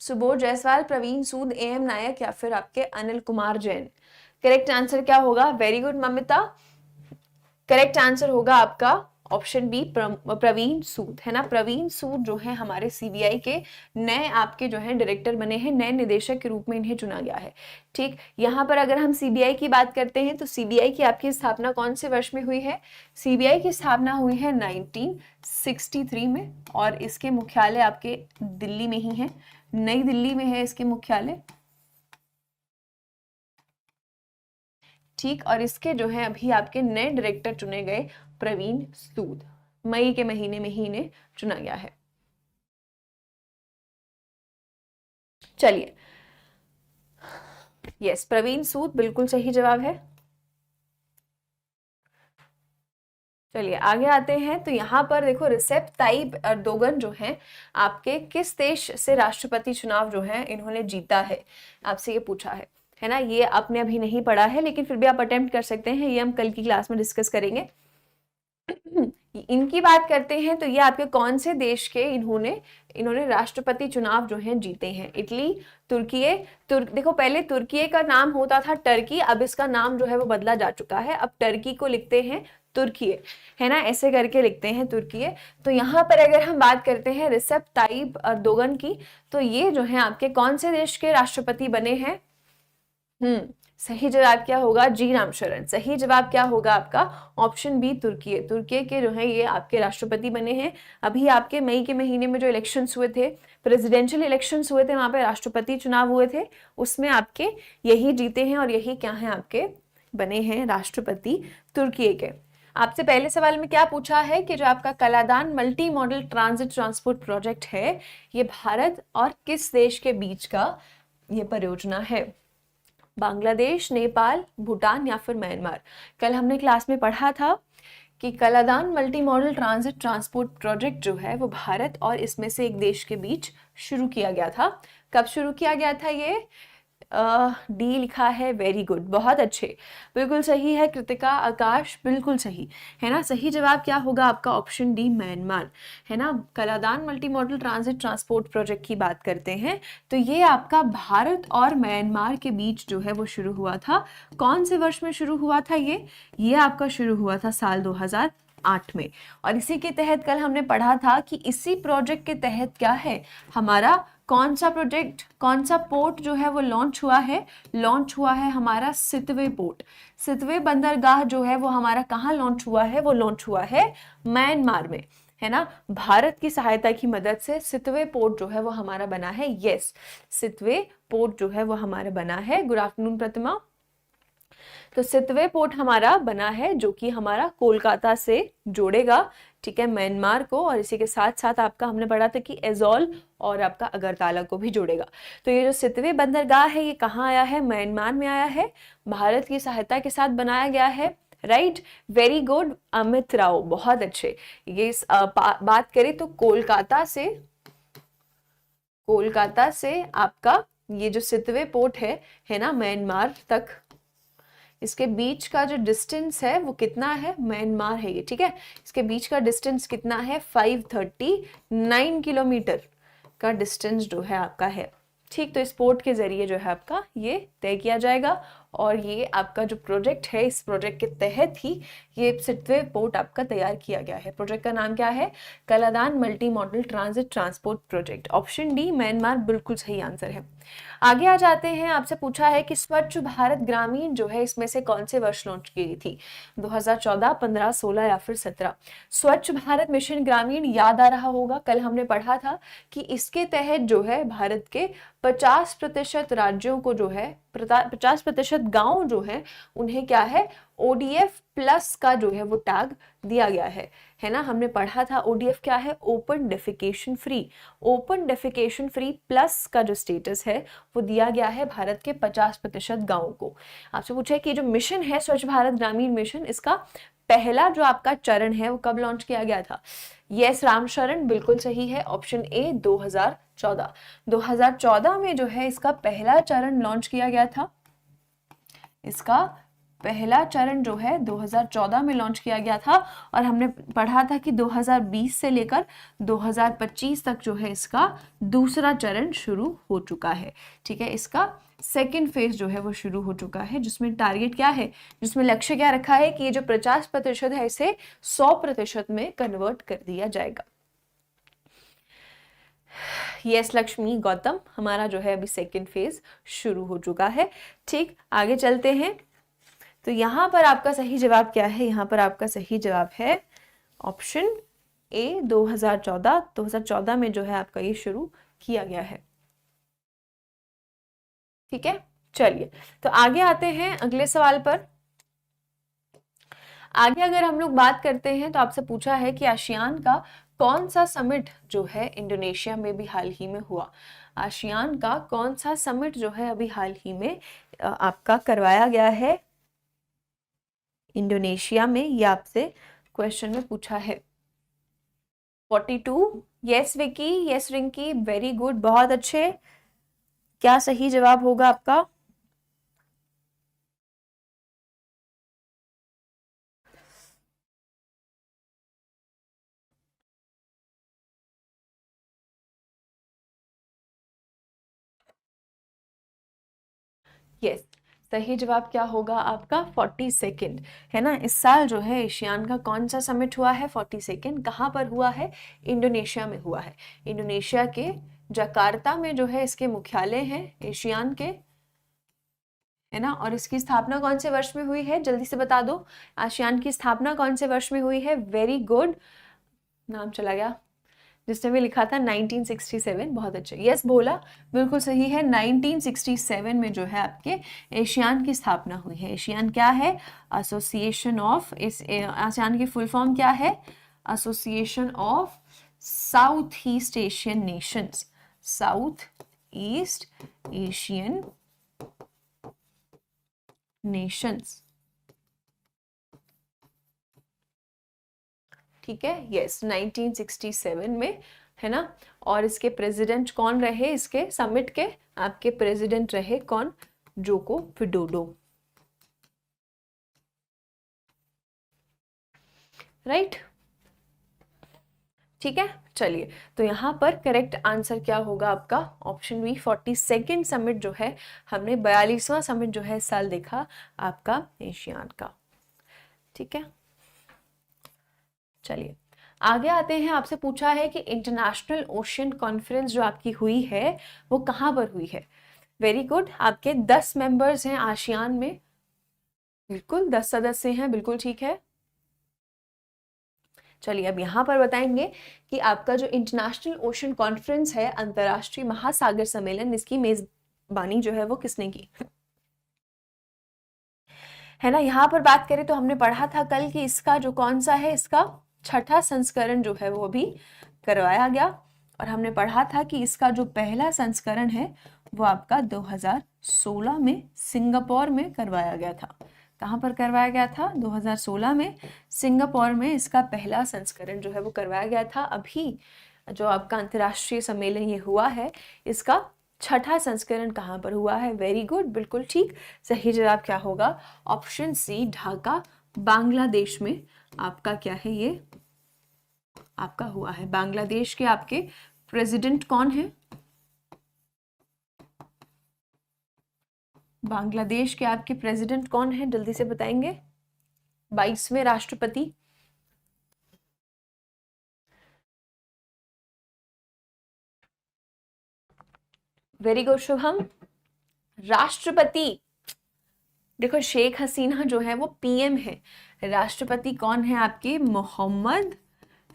Speaker 1: सुबोध जायसवाल, प्रवीण सूद, एएम नायक या फिर आपके अनिल कुमार जैन। करेक्ट आंसर क्या होगा? Very good Mamita. Correct answer होगा आपका ऑप्शन बी, प्रवीण सूद, है ना। प्रवीण सूद जो है हमारे सीबीआई के नए आपके जो है डायरेक्टर बने हैं, नए निदेशक के रूप में इन्हें चुना गया है। ठीक, यहाँ पर अगर हम सीबीआई की बात करते हैं तो सीबीआई की आपकी स्थापना कौन से वर्ष में हुई है? सीबीआई की स्थापना हुई है 1963 में, और इसके मुख्यालय आपके दिल्ली में ही है, नई दिल्ली में है इसके मुख्यालय। ठीक, और इसके जो है अभी आपके नए डायरेक्टर चुने गए प्रवीण सूद, मई के महीने में ही इन्हें चुना गया है। चलिए, यस, प्रवीण सूद बिल्कुल सही जवाब है। चलिए आगे आते हैं। तो यहाँ पर देखो, रिसेप ताइप एर्दोगन जो है आपके किस देश से राष्ट्रपति चुनाव जो है इन्होंने जीता है? आपसे ये पूछा है ना। ये आपने अभी नहीं पढ़ा है, लेकिन फिर भी आप अटेम्प्ट कर सकते हैं, ये हम कल की क्लास में डिस्कस करेंगे। इनकी बात करते हैं तो ये आपके कौन से देश के इन्होंने राष्ट्रपति चुनाव जो है जीते हैं? इटली, तुर्की, देखो पहले तुर्की का नाम होता था टर्की, अब इसका नाम जो है वो बदला जा चुका है, अब टर्की को लिखते हैं तुर्की, है ना, ऐसे करके लिखते हैं तुर्की। तो यहाँ पर अगर हम बात करते हैं रिसेप ताइप अर्दोगन की, तो ये जो है आपके कौन से देश के राष्ट्रपति बने हैं? सही जवाब क्या होगा? जी रामशरण। सही जवाब क्या होगा आपका? ऑप्शन बी तुर्की। तुर्की के जो है ये आपके राष्ट्रपति बने हैं। अभी आपके मई के महीने में जो इलेक्शंस हुए थे, प्रेसिडेंशियल इलेक्शंस हुए थे, वहां पे राष्ट्रपति चुनाव हुए थे, उसमें आपके यही जीते हैं और यही क्या है आपके बने हैं राष्ट्रपति तुर्की के। आपसे पहले सवाल में क्या पूछा है कि जो आपका Kaladan multi modal transit transport project है, ये भारत और किस देश के बीच का ये परियोजना है? बांग्लादेश, नेपाल, भूटान या फिर म्यांमार? कल हमने क्लास में पढ़ा था कि Kaladan multi modal transit transport project जो है वो भारत और इसमें से एक देश के बीच शुरू किया गया था। कब शुरू किया गया था? ये डी लिखा है, वेरी गुड, बहुत अच्छे, बिल्कुल सही है कृतिका, आकाश बिल्कुल सही है ना। सही जवाब क्या होगा आपका? ऑप्शन डी म्यांमार, है ना। Kaladan multi modal transit transport project की बात करते हैं तो ये आपका भारत और म्यांमार के बीच जो है वो शुरू हुआ था। कौन से वर्ष में शुरू हुआ था? ये आपका शुरू हुआ था साल 2008 में। और इसी के तहत कल हमने पढ़ा था कि इसी प्रोजेक्ट के तहत क्या है हमारा, कौन सा प्रोजेक्ट, कौन सा पोर्ट जो है वो लॉन्च हुआ है? लॉन्च हुआ है हमारा सितवे पोर्ट। सितवे बंदरगाह जो है वो हमारा कहाँ लॉन्च हुआ है? वो लॉन्च हुआ है म्यांमार में, है ना। भारत की सहायता की मदद से सितवे पोर्ट जो है वो हमारा बना है। यस, सितवे पोर्ट जो है वो हमारा बना है। गुड आफ्टरनून प्रतिमा। तो सितवे पोर्ट हमारा बना है जो कि हमारा कोलकाता से जोड़ेगा, ठीक है, म्यांमार को, और इसी के साथ साथ आपका हमने पढ़ा था कि एजोल और आपका अगरतला को भी जोड़ेगा। तो ये जो सितवे बंदरगाह है ये कहाँ आया है? म्यांमार में आया है, भारत की सहायता के साथ बनाया गया है। Right, very good Amit Rao, बहुत अच्छे। ये बात करें तो कोलकाता से आपका ये जो सितवे पोर्ट है ना, म्यांमार तक, इसके बीच का जो डिस्टेंस है वो कितना है? म्यांमार है ये, ठीक है। इसके बीच का डिस्टेंस कितना है? 539 किलोमीटर का डिस्टेंस जो है आपका है, ठीक। तो इस पोर्ट के जरिए जो है आपका ये तय किया जाएगा और ये आपका जो प्रोजेक्ट है, इस प्रोजेक्ट के तहत ही ये सितवे पोर्ट आपका तैयार किया गया है। प्रोजेक्ट का नाम क्या है? Kaladan multi modal transit transport project. Option D Myanmar बिल्कुल सही आंसर है। आगे आ जाते हैं। आपसे पूछा है कि स्वच्छ भारत ग्रामीण जो है इसमें से कौन से वर्ष लॉन्च की गई थी? 2014, 15, 16 या फिर 17? स्वच्छ भारत मिशन ग्रामीण याद आ रहा होगा, कल हमने पढ़ा था कि इसके तहत जो है भारत के 50% राज्यों को जो है 50% गांव जो है उन्हें क्या है, ODF प्लस का जो है वो टैग दिया गया है ना। हमने पढ़ा था ODF क्या है? Open defecation free. Open defecation free plus का जो स्टेटस है वो दिया गया है भारत के 50% गांवों को। आपसे पूछा है कि जो मिशन है स्वच्छ भारत ग्रामीण मिशन, इसका पहला जो आपका चरण है वो कब लॉन्च किया गया था? यस रामशरण, बिल्कुल सही है, ऑप्शन ए 2014। 2014 में जो है इसका पहला चरण लॉन्च किया गया था। इसका पहला चरण जो है 2014 में लॉन्च किया गया था और हमने पढ़ा था कि 2020 से लेकर 2025 तक जो है इसका दूसरा चरण शुरू हो चुका है, ठीक है। इसका सेकेंड फेज जो है वो शुरू हो चुका है, जिसमें टारगेट क्या है, जिसमें लक्ष्य क्या रखा है कि ये जो 50% है इसे 100% में कन्वर्ट कर दिया जाएगा। यस लक्ष्मी गौतम, हमारा जो है अभी सेकेंड फेज शुरू हो चुका है, ठीक। आगे चलते हैं। तो यहां पर आपका सही जवाब क्या है? यहां पर आपका सही जवाब है ऑप्शन ए 2014। 2014 में जो है आपका ये शुरू किया गया है, ठीक है। चलिए तो आगे आते हैं अगले सवाल पर। आगे अगर हम लोग बात करते हैं तो आपसे पूछा है कि आसियान का कौन सा समिट जो है इंडोनेशिया में भी हाल ही में हुआ? आसियान का कौन सा समिट जो है अभी हाल ही में आपका करवाया गया है इंडोनेशिया में? ये आपसे क्वेश्चन में पूछा है। 42, yes Vicky, yes Rinki, very good, बहुत अच्छे। क्या सही जवाब होगा आपका? यस, सही जवाब क्या होगा आपका 42nd, है ना। इस साल जो है एशियान का कौन सा समिट हुआ है, 42nd, कहाँ पर हुआ है, इंडोनेशिया में हुआ है। इंडोनेशिया के जकार्ता में जो है इसके मुख्यालय हैं एशियान के, है ना। और इसकी स्थापना कौन से वर्ष में हुई है, जल्दी से बता दो, आसियान की स्थापना कौन से वर्ष में हुई है। वेरी गुड, नाम चला गया जिसने भी लिखा था 1967, बहुत अच्छे, यस बोला, बिल्कुल सही है। 1967 में जो है आपके एशियान की स्थापना हुई है। एशियान क्या है, एसोसिएशन ऑफ, इस आसियान की फुल फॉर्म क्या है, association of south east Asian Nations, south east Asian Nations, ठीक है, यस 1967 में, है ना। और इसके प्रेसिडेंट कौन रहे, इसके समिट के आपके प्रेसिडेंट रहे कौन, जोको विडोडो, राइट, ठीक है। चलिए, तो यहाँ पर करेक्ट आंसर क्या होगा आपका, ऑप्शन बी, 42nd समिट जो है, हमने 42वां समिट जो है इस साल देखा आपका एशियान का, ठीक है। चलिए आगे आते हैं, आपसे पूछा है कि इंटरनेशनल ओशियन कॉन्फ्रेंस जो आपकी हुई है वो कहाँ पर हुई है। वेरी गुड, आपके 10 मेंबर्स हैं आसियान में, बिल्कुल 10 सदस्य हैं, बिल्कुल ठीक है। चलिए अब यहाँ पर बताएंगे कि आपका जो इंटरनेशनल ओशन कॉन्फ्रेंस है, अंतर्राष्ट्रीय महासागर सम्मेलन, इसकी मेजबानी जो है वो किसने की, है ना। यहाँ पर बात करें तो हमने पढ़ा था कल कि इसका जो कौन सा है, इसका छठा संस्करण जो है वो भी करवाया गया। और हमने पढ़ा था कि इसका जो पहला संस्करण है वो आपका 2016 में सिंगापुर में करवाया गया था। कहाँ पर करवाया गया था, 2016 में सिंगापुर में इसका पहला संस्करण जो है वो करवाया गया था। अभी जो आपका अंतर्राष्ट्रीय सम्मेलन ये हुआ है, इसका छठा संस्करण कहाँ पर हुआ है। वेरी गुड, बिल्कुल ठीक, सही जवाब क्या होगा, ऑप्शन सी, ढाका बांग्लादेश में आपका क्या है, ये आपका हुआ है। बांग्लादेश के आपके प्रेसिडेंट कौन है, बांग्लादेश के आपके प्रेसिडेंट कौन है, जल्दी से बताएंगे, 22वें राष्ट्रपति। वेरी गुड शुभम, राष्ट्रपति, देखो शेख हसीना जो है वो पीएम है, राष्ट्रपति कौन है आपके, मोहम्मद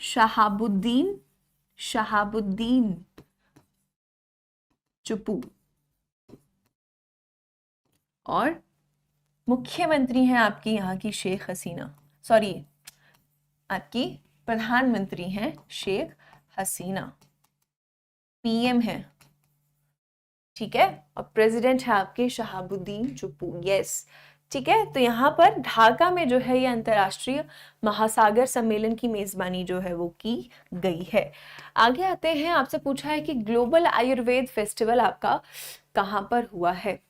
Speaker 1: शहाबुद्दीन, शहाबुद्दीन चुप्पू। और मुख्यमंत्री हैं आपकी यहाँ की शेख हसीना, सॉरी आपकी प्रधानमंत्री हैं शेख हसीना, पीएम है, ठीक है। और प्रेसिडेंट है आपके शहाबुद्दीन चुप्पू, यस, ठीक है। तो यहाँ पर ढाका में जो है ये अंतर्राष्ट्रीय महासागर सम्मेलन की मेजबानी जो है वो की गई है। आगे आते हैं, आपसे पूछा है कि ग्लोबल आयुर्वेद फेस्टिवल आपका कहाँ पर हुआ है।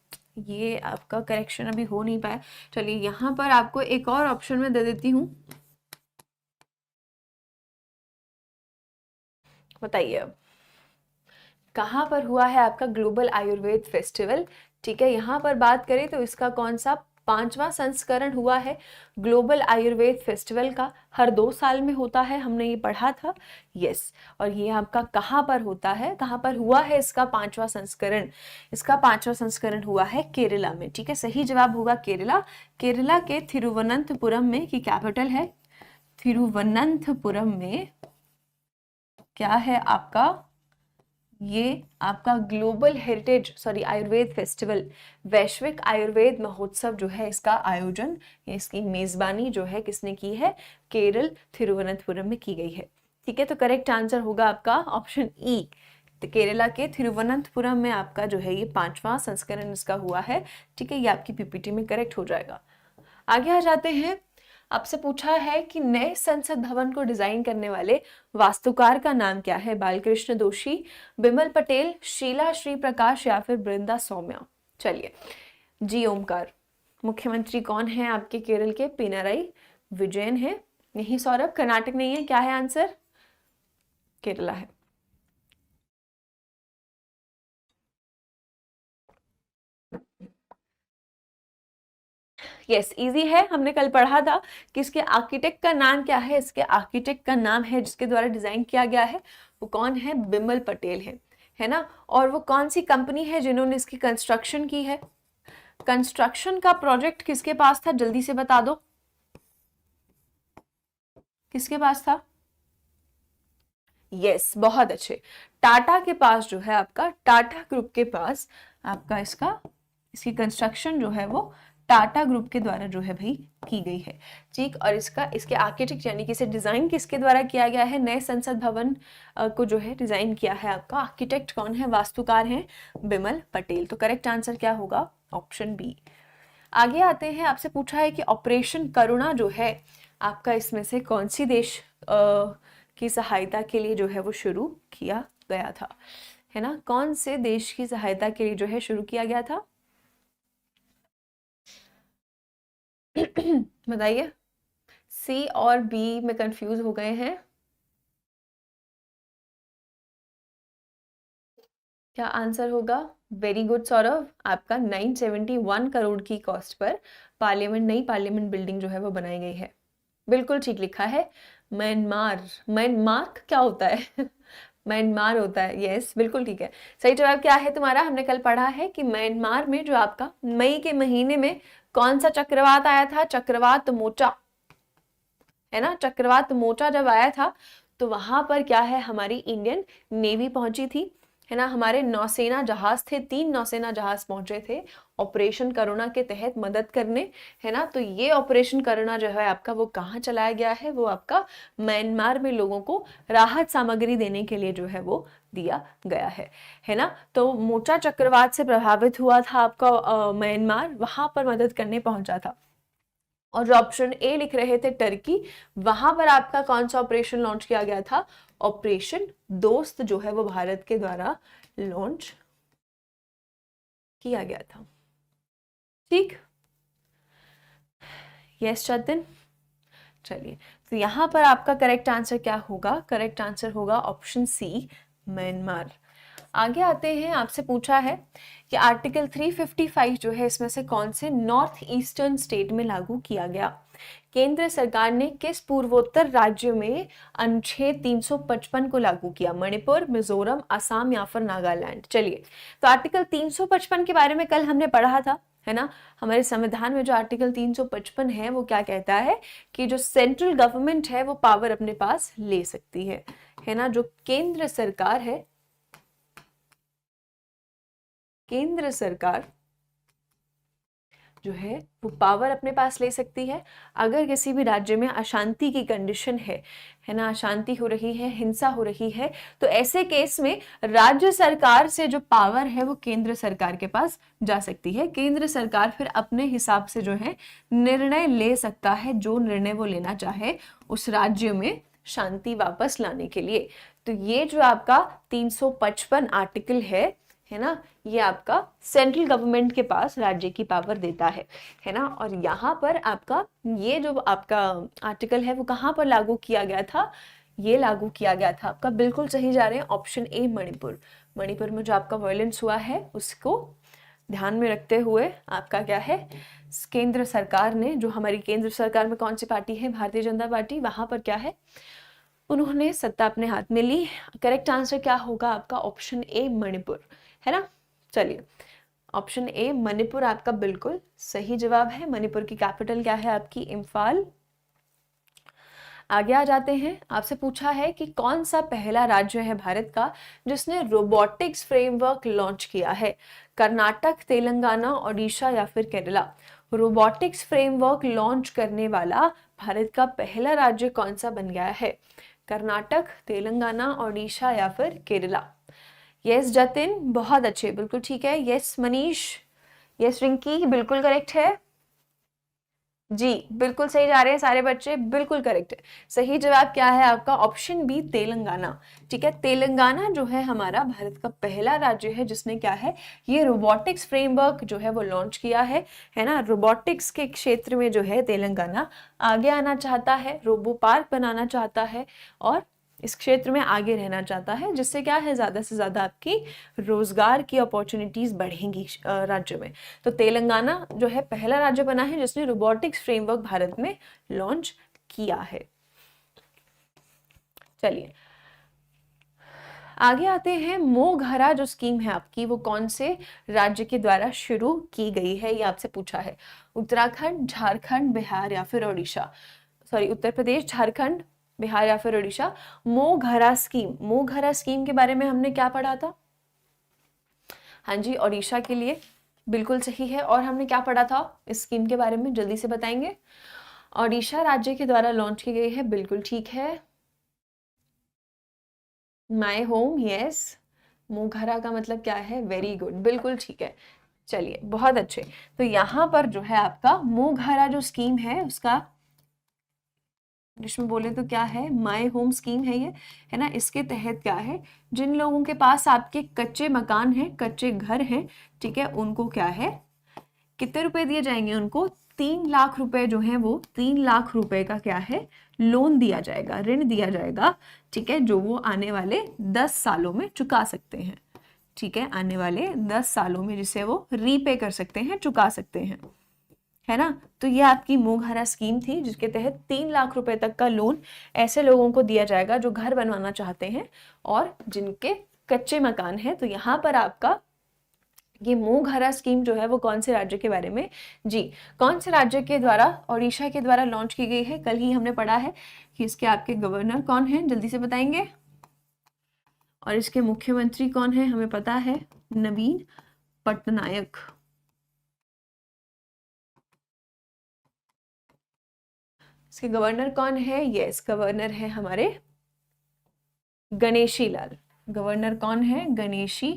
Speaker 1: ये आपका करेक्शन अभी हो नहीं पाया, चलिए यहाँ पर आपको एक और ऑप्शन में दे देती हूँ, बताइए अब कहाँ पर हुआ है आपका ग्लोबल आयुर्वेद फेस्टिवल, ठीक है। यहाँ पर बात करें तो इसका कौन सा 5वां संस्करण हुआ है ग्लोबल आयुर्वेद फेस्टिवल का, हर 2 साल में होता है, हमने ये पढ़ा था, यस। और ये आपका कहाँ पर होता है, कहाँ पर हुआ है इसका 5वां संस्करण, इसका 5वां संस्करण हुआ है केरला में, ठीक है। सही जवाब होगा केरला, केरला के थिरुवनंतपुरम में, की कैपिटल है थिरुवनंतपुरम में, क्या है आपका, ये आपका global heritage, sorry Ayurveda festival, वैश्विक आयुर्वेद महोत्सव जो है इसका आयोजन, इसकी मेजबानी जो है किसने की है, केरल थिरुवनंतपुरम में की गई है, ठीक है। तो करेक्ट आंसर होगा आपका ऑप्शन ई, तो केरला के थिरुवनंतपुरम में आपका जो है ये 5वां संस्करण इसका हुआ है, ठीक है। ये आपकी पीपीटी में करेक्ट हो जाएगा। आगे आ जाते हैं, आपसे पूछा है कि नए संसद भवन को डिजाइन करने वाले वास्तुकार का नाम क्या है, बालकृष्ण दोषी, बिमल पटेल, शीला श्री प्रकाश या फिर बृंदा सौम्या। चलिए जी ओमकार, मुख्यमंत्री कौन है आपके केरल के, पिनाराई विजयन है, नहीं सौरभ, कर्नाटक नहीं है, क्या है आंसर, केरला है। यस इजी है, हमने कल पढ़ा था कि इसके आर्किटेक्ट का नाम क्या है। इसके आर्किटेक्ट का नाम है जिसके द्वारा डिजाइन किया गया है वो कौन है, बिमल पटेल है ना। और वो कौन सी कंपनी है जिन्होंने इसकी कंस्ट्रक्शन की है। कंस्ट्रक्शन का प्रोजेक्ट किसके पास था, जल्दी से बता दो, किसके पास था। यस बहुत अच्छे, टाटा के पास जो है आपका, टाटा ग्रुप के पास आपका इसकी कंस्ट्रक्शन जो है वो टाटा ग्रुप के द्वारा जो है भाई की गई है। ठीक, और इसके आर्किटेक्ट यानी कि इसे डिजाइन किसके द्वारा किया गया है, नए संसद भवन को जो है डिजाइन किया है आपका, आर्किटेक्ट कौन है, वास्तुकार हैं बिमल पटेल। तो करेक्ट आंसर क्या होगा, ऑप्शन बी। आगे आते हैं, आपसे पूछा है कि ऑपरेशन करुणा जो है आपका इसमें से कौन सी देश की सहायता के लिए जो है वो शुरू किया गया था, है ना। कौन से देश की सहायता के लिए जो है शुरू किया गया था, बताइए। सी और बी में कंफ्यूज हो गए हैं, क्या आंसर होगा। वेरी गुड सौरभ, आपका 971 करोड़ की कॉस्ट पर नई पार्लियामेंट बिल्डिंग जो है वो बनाई गई है। बिल्कुल ठीक लिखा है। म्यांमार क्या होता है म्यांमार होता है, यस बिल्कुल ठीक है। सही जवाब क्या है तुम्हारा, हमने कल पढ़ा है कि म्यांमार में जो आपका मई के महीने में कौन सा चक्रवात आया था, चक्रवात मोचा, है ना। चक्रवात मोचा जब आया था तो वहां पर क्या है, हमारी इंडियन नेवी पहुंची थी, है ना। हमारे नौसेना जहाज थे, 3 नौसेना जहाज पहुंचे थे ऑपरेशन करुणा के तहत मदद करने, है ना। तो ये ऑपरेशन करुणा जो है आपका वो कहाँ चलाया गया है, वो आपका म्यांमार में लोगों को राहत सामग्री देने के लिए जो है वो दिया गया है ना। तो मोचा चक्रवात से प्रभावित हुआ था आपका म्यांमार, वहां पर मदद करने पहुंचा था। और जो ऑप्शन ए लिख रहे थे टर्की, वहां पर आपका कौन सा ऑपरेशन लॉन्च किया गया था, ऑपरेशन दोस्त जो है वो भारत के द्वारा लॉन्च किया गया था। ठीक, यस जतिन, चलिए तो यहां पर आपका करेक्ट आंसर क्या होगा, करेक्ट आंसर होगा ऑप्शन सी म्यांमार। आगे आते हैं, आपसे पूछा है कि आर्टिकल 355 जो है इसमें से कौन से नॉर्थ ईस्टर्न स्टेट में लागू किया गया। केंद्र सरकार ने किस पूर्वोत्तर राज्य में अनुच्छेद 355 को लागू किया, मणिपुर, मिजोरम, असम या फिर नागालैंड। चलिए तो आर्टिकल 355 के बारे में कल हमने पढ़ा था, है ना। हमारे संविधान में जो आर्टिकल 355 है वो क्या कहता है कि जो सेंट्रल गवर्नमेंट है वो पावर अपने पास ले सकती है ना। जो केंद्र सरकार है, केंद्र सरकार जो है वो पावर अपने पास ले सकती है अगर किसी भी राज्य में अशांति की कंडीशन है ना, अशांति हो रही है, हिंसा हो रही है, तो ऐसे केस में राज्य सरकार से जो पावर है वो केंद्र सरकार के पास जा सकती है। केंद्र सरकार फिर अपने हिसाब से जो है निर्णय ले सकता है, जो निर्णय वो लेना चाहे उस राज्य में शांति वापस लाने के लिए। तो ये जो आपका 355 आर्टिकल है ना, ये आपका सेंट्रल गवर्नमेंट के पास राज्य की पावर देता है ना। और यहाँ पर आपका ये जो आपका आर्टिकल है वो कहाँ पर लागू किया गया था, ये लागू किया गया था आपका, बिल्कुल सही जा रहे हैं, ऑप्शन ए मणिपुर। मणिपुर में जो आपका वायलेंस हुआ है उसको ध्यान में रखते हुए आपका क्या है, केंद्र सरकार ने, जो हमारी केंद्र सरकार में कौन सी पार्टी है, भारतीय जनता पार्टी, वहां पर क्या है, उन्होंने सत्ता अपने हाथ में ली। करेक्ट आंसर क्या होगा आपका, ऑप्शन ए मणिपुर, है ना। चलिए ऑप्शन ए मणिपुर आपका बिल्कुल सही जवाब है। मणिपुर की कैपिटल क्या है आपकी, इम्फाल। आगे आ जाते हैं, आपसे पूछा है कि कौन सा पहला राज्य है भारत का जिसने रोबोटिक्स फ्रेमवर्क लॉन्च किया है, कर्नाटक, तेलंगाना, ओडिशा या फिर केरला। रोबोटिक्स फ्रेमवर्क लॉन्च करने वाला भारत का पहला राज्य कौन सा बन गया है, कर्नाटक, तेलंगाना, ओडिशा या फिर केरला। यस जतिन, बहुत अच्छे, बिल्कुल ठीक है। यस मनीष, यस रिंकी, बिल्कुल करेक्ट है जी, बिल्कुल सही जा रहे हैं सारे बच्चे, बिल्कुल करेक्ट है। सही जवाब क्या है आपका, ऑप्शन बी तेलंगाना। ठीक है, तेलंगाना जो है हमारा भारत का पहला राज्य है जिसने क्या है, ये रोबोटिक्स फ्रेमवर्क जो है वो लॉन्च किया है ना। रोबोटिक्स के क्षेत्र में जो है तेलंगाना आगे आना चाहता है, रोबो पार्क बनाना चाहता है और इस क्षेत्र में आगे रहना चाहता है, जिससे क्या है ज़्यादा से ज़्यादा आपकी रोजगार की अपॉर्चुनिटीज़ बढ़ेंगी राज्य में। तो तेलंगाना जो है पहला राज्य बना है जिसने रोबोटिक्स फ्रेमवर्क भारत में लॉन्च किया है। चलिए आगे आते हैं। मोघरा जो स्कीम है आपकी वो कौन से राज्य के द्वारा शुरू की गई है, ये आपसे पूछा है। उत्तराखंड, झारखंड, बिहार या फिर ओडिशा। सॉरी, उत्तर प्रदेश, झारखंड, बिहार या फिर ओडिशा। मोघरा स्कीम, मोघरा स्कीम के बारे में हमने क्या पढ़ा था? हाँ जी, ओडिशा के लिए बिल्कुल सही है। और हमने क्या पढ़ा था इस स्कीम के बारे में, जल्दी से बताएंगे। ओडिशा राज्य के द्वारा लॉन्च की गई है, बिल्कुल ठीक है। My home, yes. मोघरा का मतलब क्या है? वेरी गुड, बिल्कुल ठीक है। चलिए बहुत अच्छे। तो यहाँ पर जो है आपका मोघरा जो स्कीम है उसका इंग्लिश में बोले तो क्या है? माई होम स्कीम है ये, है ना। इसके तहत क्या है, जिन लोगों के पास आपके कच्चे मकान हैं, कच्चे घर हैं, ठीक है, उनको क्या है, कितने रुपए दिए जाएंगे? उनको 3 लाख रुपए जो है वो 3 लाख रुपए का क्या है, लोन दिया जाएगा, ऋण दिया जाएगा, ठीक है, जो वो आने वाले 10 सालों में चुका सकते हैं। ठीक है, आने वाले 10 सालों में जिसे वो रीपे कर सकते हैं, चुका सकते हैं, है ना। तो ये आपकी मोघरा स्कीम थी जिसके तहत 3 लाख रुपए तक का लोन ऐसे लोगों को दिया जाएगा जो घर बनवाना चाहते हैं और जिनके कच्चे मकान हैं। तो यहाँ पर आपका ये मोघरा स्कीम जो है वो कौन से राज्य के बारे में? जी, कौन से राज्य के द्वारा? ओडिशा के द्वारा लॉन्च की गई है। कल ही हमने पढ़ा है कि इसके आपके गवर्नर कौन है, जल्दी से बताएंगे। और इसके मुख्यमंत्री कौन है? हमें पता है, नवीन पटनायक। इसके गवर्नर कौन है? यस, गवर्नर है हमारे गणेशी लाल। गवर्नर कौन है? गणेशी,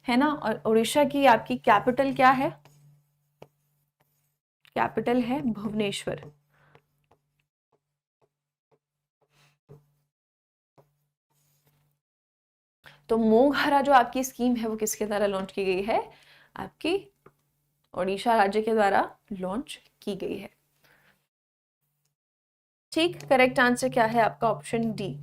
Speaker 1: है ना। और उड़ीसा की आपकी कैपिटल क्या है? कैपिटल है भुवनेश्वर। तो मोघरा जो आपकी स्कीम है वो किसके द्वारा लॉन्च की गई है? आपकी ओडिशा राज्य के द्वारा लॉन्च की गई है। ठीक, करेक्ट आंसर क्या है आपका? Option D.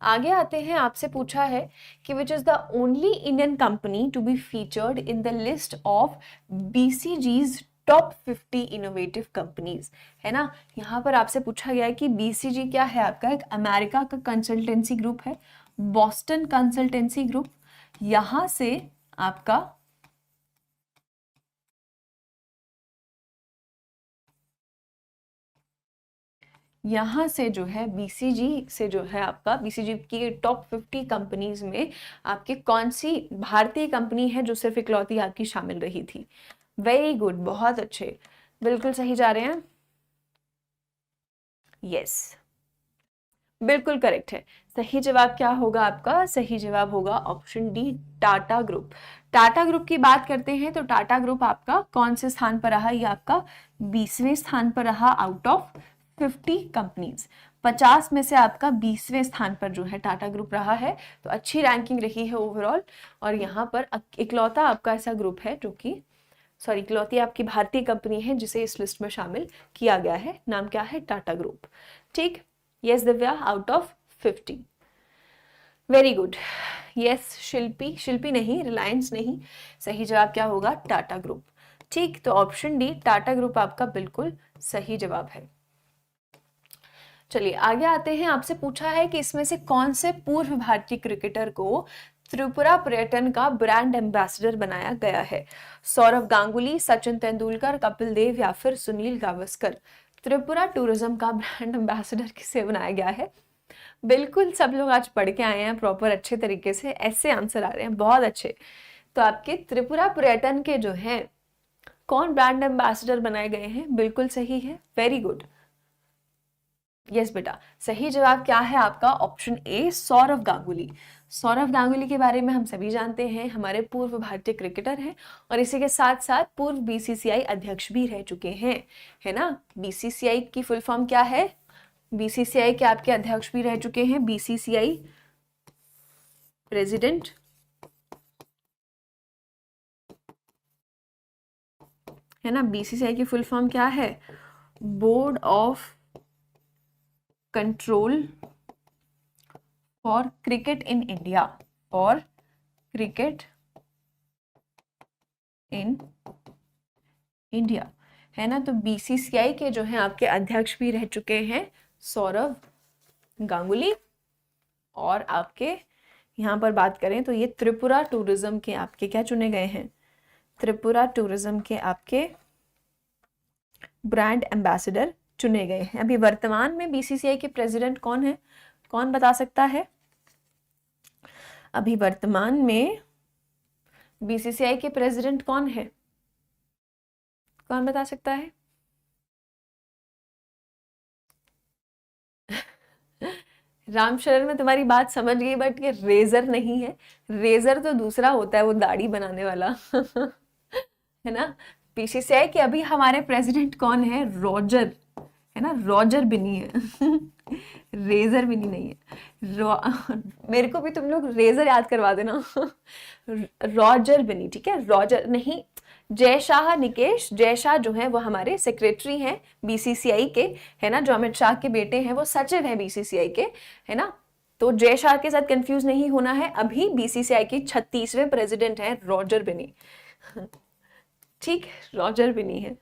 Speaker 1: आगे आते हैं, आपसे पूछा है कि which is the only Indian company to be featured in the list of BCGs top 50 innovative companies, है ना। यहाँ पर आपसे पूछा गया है कि बीसीजी क्या है आपका? एक अमेरिका का कंसल्टेंसी ग्रुप है, बॉस्टन कंसल्टेंसी ग्रुप। यहां से आपका यहाँ से जो है बीसीजी से जो है आपका बीसीजी की टॉप 50 कंपनीज में आपकी कौन सी भारतीय कंपनी है जो सिर्फ इकलौती आपकी शामिल रही थी? वेरी गुड, बहुत अच्छे, बिल्कुल सही जा रहे हैं। यस, बिल्कुल करेक्ट है। सही जवाब क्या होगा आपका? सही जवाब होगा option D, Tata group. Tata group की बात करते हैं तो टाटा ग्रुप आपका कौन से स्थान पर रहा? ये आपका 20वें स्थान पर रहा आउट ऑफ 50 कंपनीज। 50 में से आपका 20वें स्थान पर जो है टाटा ग्रुप रहा है। तो अच्छी रैंकिंग रही है ओवरऑल। और यहाँ पर इकलौता आपका ऐसा ग्रुप है जो कि इकलौती आपकी भारतीय कंपनी है जिसे इस लिस्ट में शामिल किया गया है। नाम क्या है? टाटा ग्रुप। ठीक, yes Divya, out of 50। Very good. Yes Shilpi, Shilpi नहीं, रिलायंस नहीं, सही जवाब क्या होगा? टाटा ग्रुप। ठीक, तो ऑप्शन डी टाटा ग्रुप आपका बिल्कुल सही जवाब है। चलिए आगे आते हैं, आपसे पूछा है कि इसमें से कौन से पूर्व भारतीय क्रिकेटर को त्रिपुरा पर्यटन का ब्रांड एम्बेसडर बनाया गया है? सौरव गांगुली, सचिन तेंदुलकर, कपिल देव या फिर सुनील गावस्कर। त्रिपुरा टूरिज्म का ब्रांड एम्बेसडर किसे बनाया गया है? बिल्कुल सब लोग आज पढ़ के आए हैं प्रॉपर अच्छे तरीके से, ऐसे आंसर आ रहे हैं, बहुत अच्छे। तो आपके त्रिपुरा पर्यटन के जो है कौन ब्रांड एम्बेसडर बनाए गए हैं? बिल्कुल सही है, वेरी गुड। यस बेटा, सही जवाब क्या है आपका? Option A, Sourav Ganguly. सौरव गांगुली के बारे में हम सभी जानते हैं, हमारे पूर्व भारतीय क्रिकेटर हैं और इसी के साथ साथ पूर्व बीसीसीआई अध्यक्ष भी रह चुके हैं, है ना। बीसीसीआई की फुल फॉर्म क्या है? बीसीसीआई के आपके अध्यक्ष भी रह चुके हैं, बीसीसीआई प्रेसिडेंट, है ना। बीसीसीआई की फुल फॉर्म क्या है? Board of control for cricket in India, for cricket in India, है ना। तो बीसीसीआई के जो है आपके अध्यक्ष भी रह चुके हैं सौरव गांगुली, और आपके यहाँ पर बात करें तो ये त्रिपुरा टूरिज्म के आपके क्या चुने गए हैं, त्रिपुरा टूरिज्म के आपके ब्रांड एम्बेसडर चुने गए हैं। अभी वर्तमान में बीसीसीआई के प्रेसिडेंट कौन है, कौन बता सकता है? अभी वर्तमान में बीसीसीआई के प्रेसिडेंट कौन है, कौन बता सकता है? रामशरण, मैं तुम्हारी बात समझ गई, बट ये रेजर नहीं है। रेजर तो दूसरा होता है, वो दाढ़ी बनाने वाला है ना। बीसीसीआई के अभी हमारे प्रेसिडेंट कौन है? रॉजर, है ना, रॉजर बिनी है रेजर बिनी नहीं है। मेरे को भी तुम लोग रेजर याद करवा देना रॉजर बिनी, ठीक है, रॉजर नहीं। जय शाह, निकेश जय शाह जो है वो हमारे सेक्रेटरी हैं बीसीसीआई के, है ना, जो अमित शाह के बेटे हैं, वो सचिव हैं बीसीसीआई के, है ना। तो जय शाह के साथ कंफ्यूज नहीं होना है। अभी बीसीसीआई की 36वें प्रेसिडेंट हैं रॉजर बिनी ठीक, रॉजर बिनी है।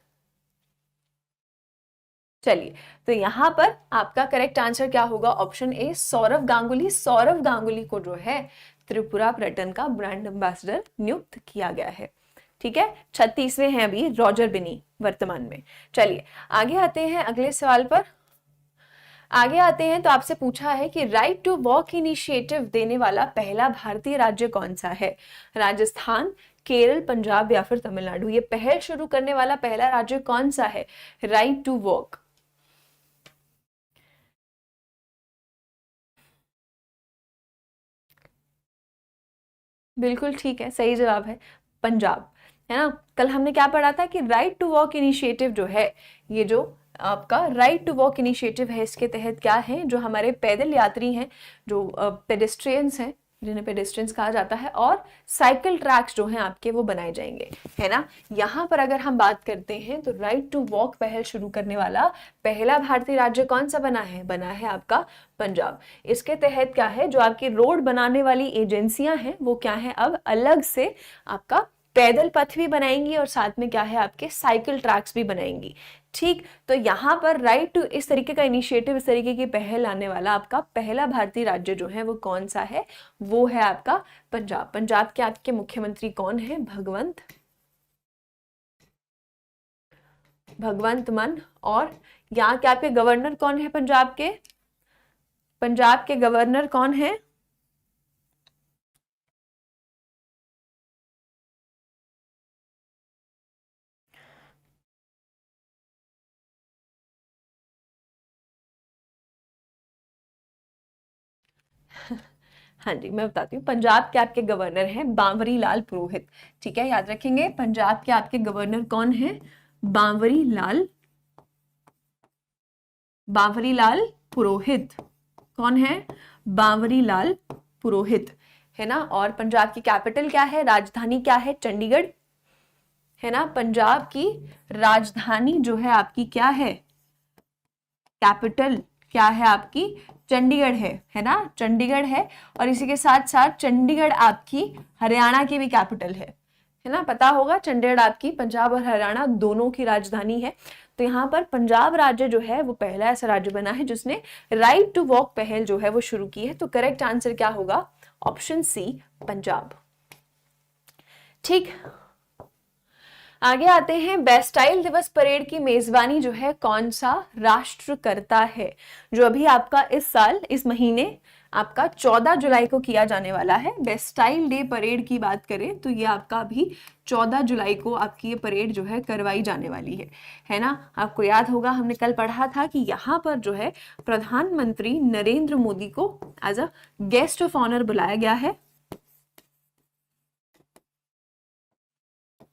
Speaker 1: चलिए, तो यहां पर आपका करेक्ट आंसर क्या होगा? Option A, Sourav Ganguly. सौरव गांगुली को जो है त्रिपुरा पर्यटन का ब्रांड एम्बेसडर नियुक्त किया गया है, ठीक है। 36वें हैं अभी रॉजर बिनी वर्तमान में। चलिए आगे आते हैं अगले सवाल पर। आगे आते हैं तो आपसे पूछा है कि राइट टू वॉक इनिशिएटिव देने वाला पहला भारतीय राज्य कौन सा है? राजस्थान, केरल, पंजाब या फिर तमिलनाडु। ये पहल शुरू करने वाला पहला राज्य कौन सा है? Right to walk. बिल्कुल ठीक है, सही जवाब है पंजाब, है ना। कल हमने क्या पढ़ा था कि राइट टू वॉक इनिशिएटिव जो है, ये जो आपका राइट टू वॉक इनिशिएटिव है, इसके तहत क्या है, जो हमारे पैदल यात्री हैं, जो पेडेस्ट्रियंस हैं, जिन्हें पेडेस्ट्रियंस कहा जाता है, और साइकिल ट्रैक्स जो हैं आपके वो बनाए जाएंगे, है ना। यहाँ पर अगर हम बात करते हैं तो राइट टू वॉक पहल शुरू करने वाला पहला भारतीय राज्य कौन सा बना है? बना है आपका पंजाब। इसके तहत क्या है, जो आपकी रोड बनाने वाली एजेंसियां हैं वो क्या है, अब अलग से आपका पैदल पथ भी बनाएंगी और साथ में क्या है, आपके साइकिल ट्रैक्स भी बनाएंगी, ठीक। तो यहाँ पर राइट टू इस तरीके का इनिशिएटिव, इस तरीके की पहल लाने वाला आपका पहला भारतीय राज्य जो है वो कौन सा है? वो है आपका पंजाब। पंजाब के आपके मुख्यमंत्री कौन है? भगवंत मान। और यहाँ के आपके गवर्नर कौन है पंजाब के? पंजाब के गवर्नर कौन है? हाँ जी, मैं बताती हूँ। पंजाब के आपके गवर्नर हैं बांवरी लाल पुरोहित, ठीक है, याद रखेंगे। पंजाब के आपके गवर्नर कौन है? बांवरी लाल पुरोहित। कौन है? बांवरी लाल पुरोहित, है ना। और पंजाब की कैपिटल क्या है, राजधानी क्या है? चंडीगढ़, है ना। पंजाब की राजधानी जो है आपकी क्या है? कैपिटल क्या है आपकी? चंडीगढ़ है ना, चंडीगढ़ है। और इसी के साथ साथ चंडीगढ़ आपकी हरियाणा की भी कैपिटल है ना, पता होगा। चंडीगढ़ आपकी पंजाब और हरियाणा दोनों की राजधानी है। तो यहाँ पर पंजाब राज्य जो है वो पहला ऐसा राज्य बना है जिसने राइट टू वॉक पहल जो है वो शुरू की है। तो करेक्ट आंसर क्या होगा? ऑप्शन सी, पंजाब, ठीक। आगे आते हैं, बेस्टाइल दिवस परेड की मेजबानी जो है कौन सा राष्ट्र करता है? जो अभी आपका इस साल इस महीने आपका 14 जुलाई को किया जाने वाला है। बेस्टाइल डे परेड की बात करें तो ये आपका अभी 14 जुलाई को आपकी ये परेड जो है करवाई जाने वाली है ना। आपको याद होगा हमने कल पढ़ा था कि यहाँ पर जो है प्रधानमंत्री नरेंद्र मोदी को as a guest of honour बुलाया गया है।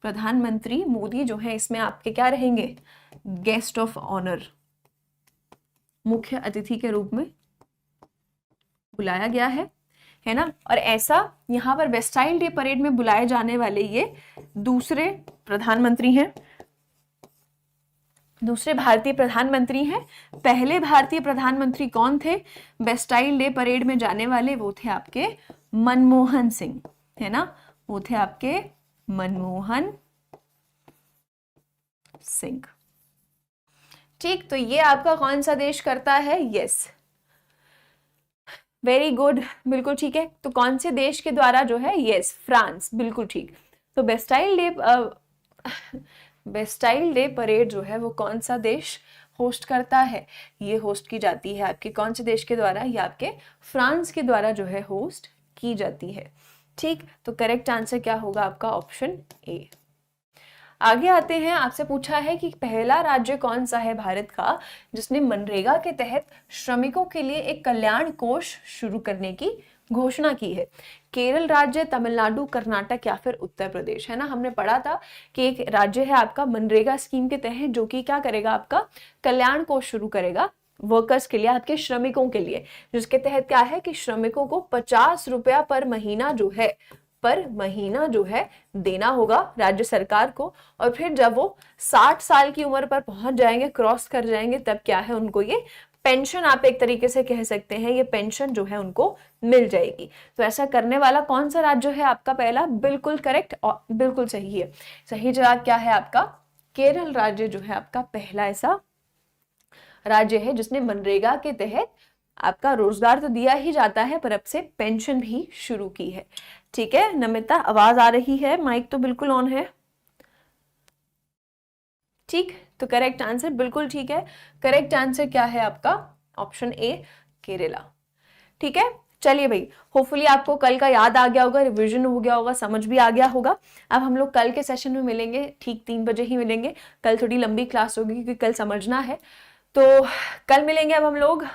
Speaker 1: प्रधानमंत्री मोदी जो है इसमें आपके क्या रहेंगे? गेस्ट ऑफ ऑनर, मुख्य अतिथि के रूप में बुलाया गया है ना। और ऐसा यहाँ पर बेस्टाइल डे परेड में बुलाए जाने वाले ये दूसरे प्रधानमंत्री हैं, दूसरे भारतीय प्रधानमंत्री हैं। पहले भारतीय प्रधानमंत्री कौन थे बेस्टाइल डे परेड में जाने वाले? वो थे आपके मनमोहन सिंह, है ना, वो थे आपके मनमोहन सिंह। ठीक, तो ये आपका कौन सा देश करता है? यस, वेरी गुड, बिल्कुल ठीक है। तो कौन से देश के द्वारा जो है? यस, फ्रांस, बिल्कुल ठीक। तो बेस्टाइल डे परेड जो है वो कौन सा देश होस्ट करता है? ये होस्ट की जाती है आपके कौन से देश के द्वारा? ये आपके फ्रांस के द्वारा जो है होस्ट की जाती है। ठीक, तो करेक्ट आंसर क्या होगा आपका? ऑप्शन ए। आगे आते हैं, आपसे पूछा है कि पहला राज्य कौन सा है भारत का जिसने मनरेगा के तहत श्रमिकों के लिए एक कल्याण कोष शुरू करने की घोषणा की है? केरल राज्य, तमिलनाडु, कर्नाटक या फिर उत्तर प्रदेश, है ना। हमने पढ़ा था कि एक राज्य है आपका मनरेगा स्कीम के तहत जो कि क्या करेगा? आपका कल्याण कोष शुरू करेगा वर्कर्स के लिए, आपके श्रमिकों के लिए, जिसके तहत क्या है कि श्रमिकों को 50 रुपया पर महीना जो है देना होगा राज्य सरकार को। और फिर जब वो 60 साल की उम्र पर पहुंच जाएंगे, क्रॉस कर जाएंगे, तब क्या है उनको ये पेंशन, आप एक तरीके से कह सकते हैं, ये पेंशन जो है उनको मिल जाएगी। तो ऐसा करने वाला कौन सा राज्य है आपका? पहला, बिल्कुल करेक्ट और बिल्कुल सही है। सही जवाब क्या है आपका? केरल राज्य जो है आपका पहला ऐसा राज्य है जिसने मनरेगा के तहत आपका रोजगार तो दिया ही जाता है पर अब से पेंशन भी शुरू की है। ठीक है नमिता, आवाज आ रही है? माइक तो बिल्कुल ऑन है। ठीक, तो करेक्ट आंसर बिल्कुल ठीक है। करेक्ट आंसर क्या है आपका? ऑप्शन ए, केरला। ठीक है, चलिए भाई, होपफुली आपको कल का याद आ गया होगा, रिवीजन हो गया होगा, समझ भी आ गया होगा। अब हम लोग कल के सेशन में मिलेंगे, ठीक 3 बजे ही मिलेंगे। कल थोड़ी लंबी क्लास होगी क्योंकि कल समझना है, तो कल मिलेंगे। अब हम लोग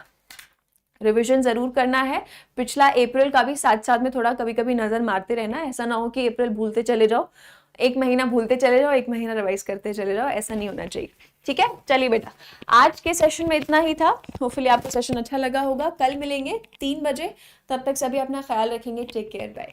Speaker 1: रिवीजन जरूर करना है, पिछला अप्रैल का भी साथ साथ में थोड़ा कभी कभी नजर मारते रहना। ऐसा ना हो कि अप्रैल भूलते चले जाओ, 1 महीना भूलते चले जाओ, 1 महीना रिवाइज करते चले जाओ, ऐसा नहीं होना चाहिए। ठीक है, चलिए बेटा, आज के सेशन में इतना ही था। होपफुली आपको सेशन अच्छा लगा होगा। कल मिलेंगे 3 बजे, तब तक सभी अपना ख्याल रखेंगे। Take care, bye.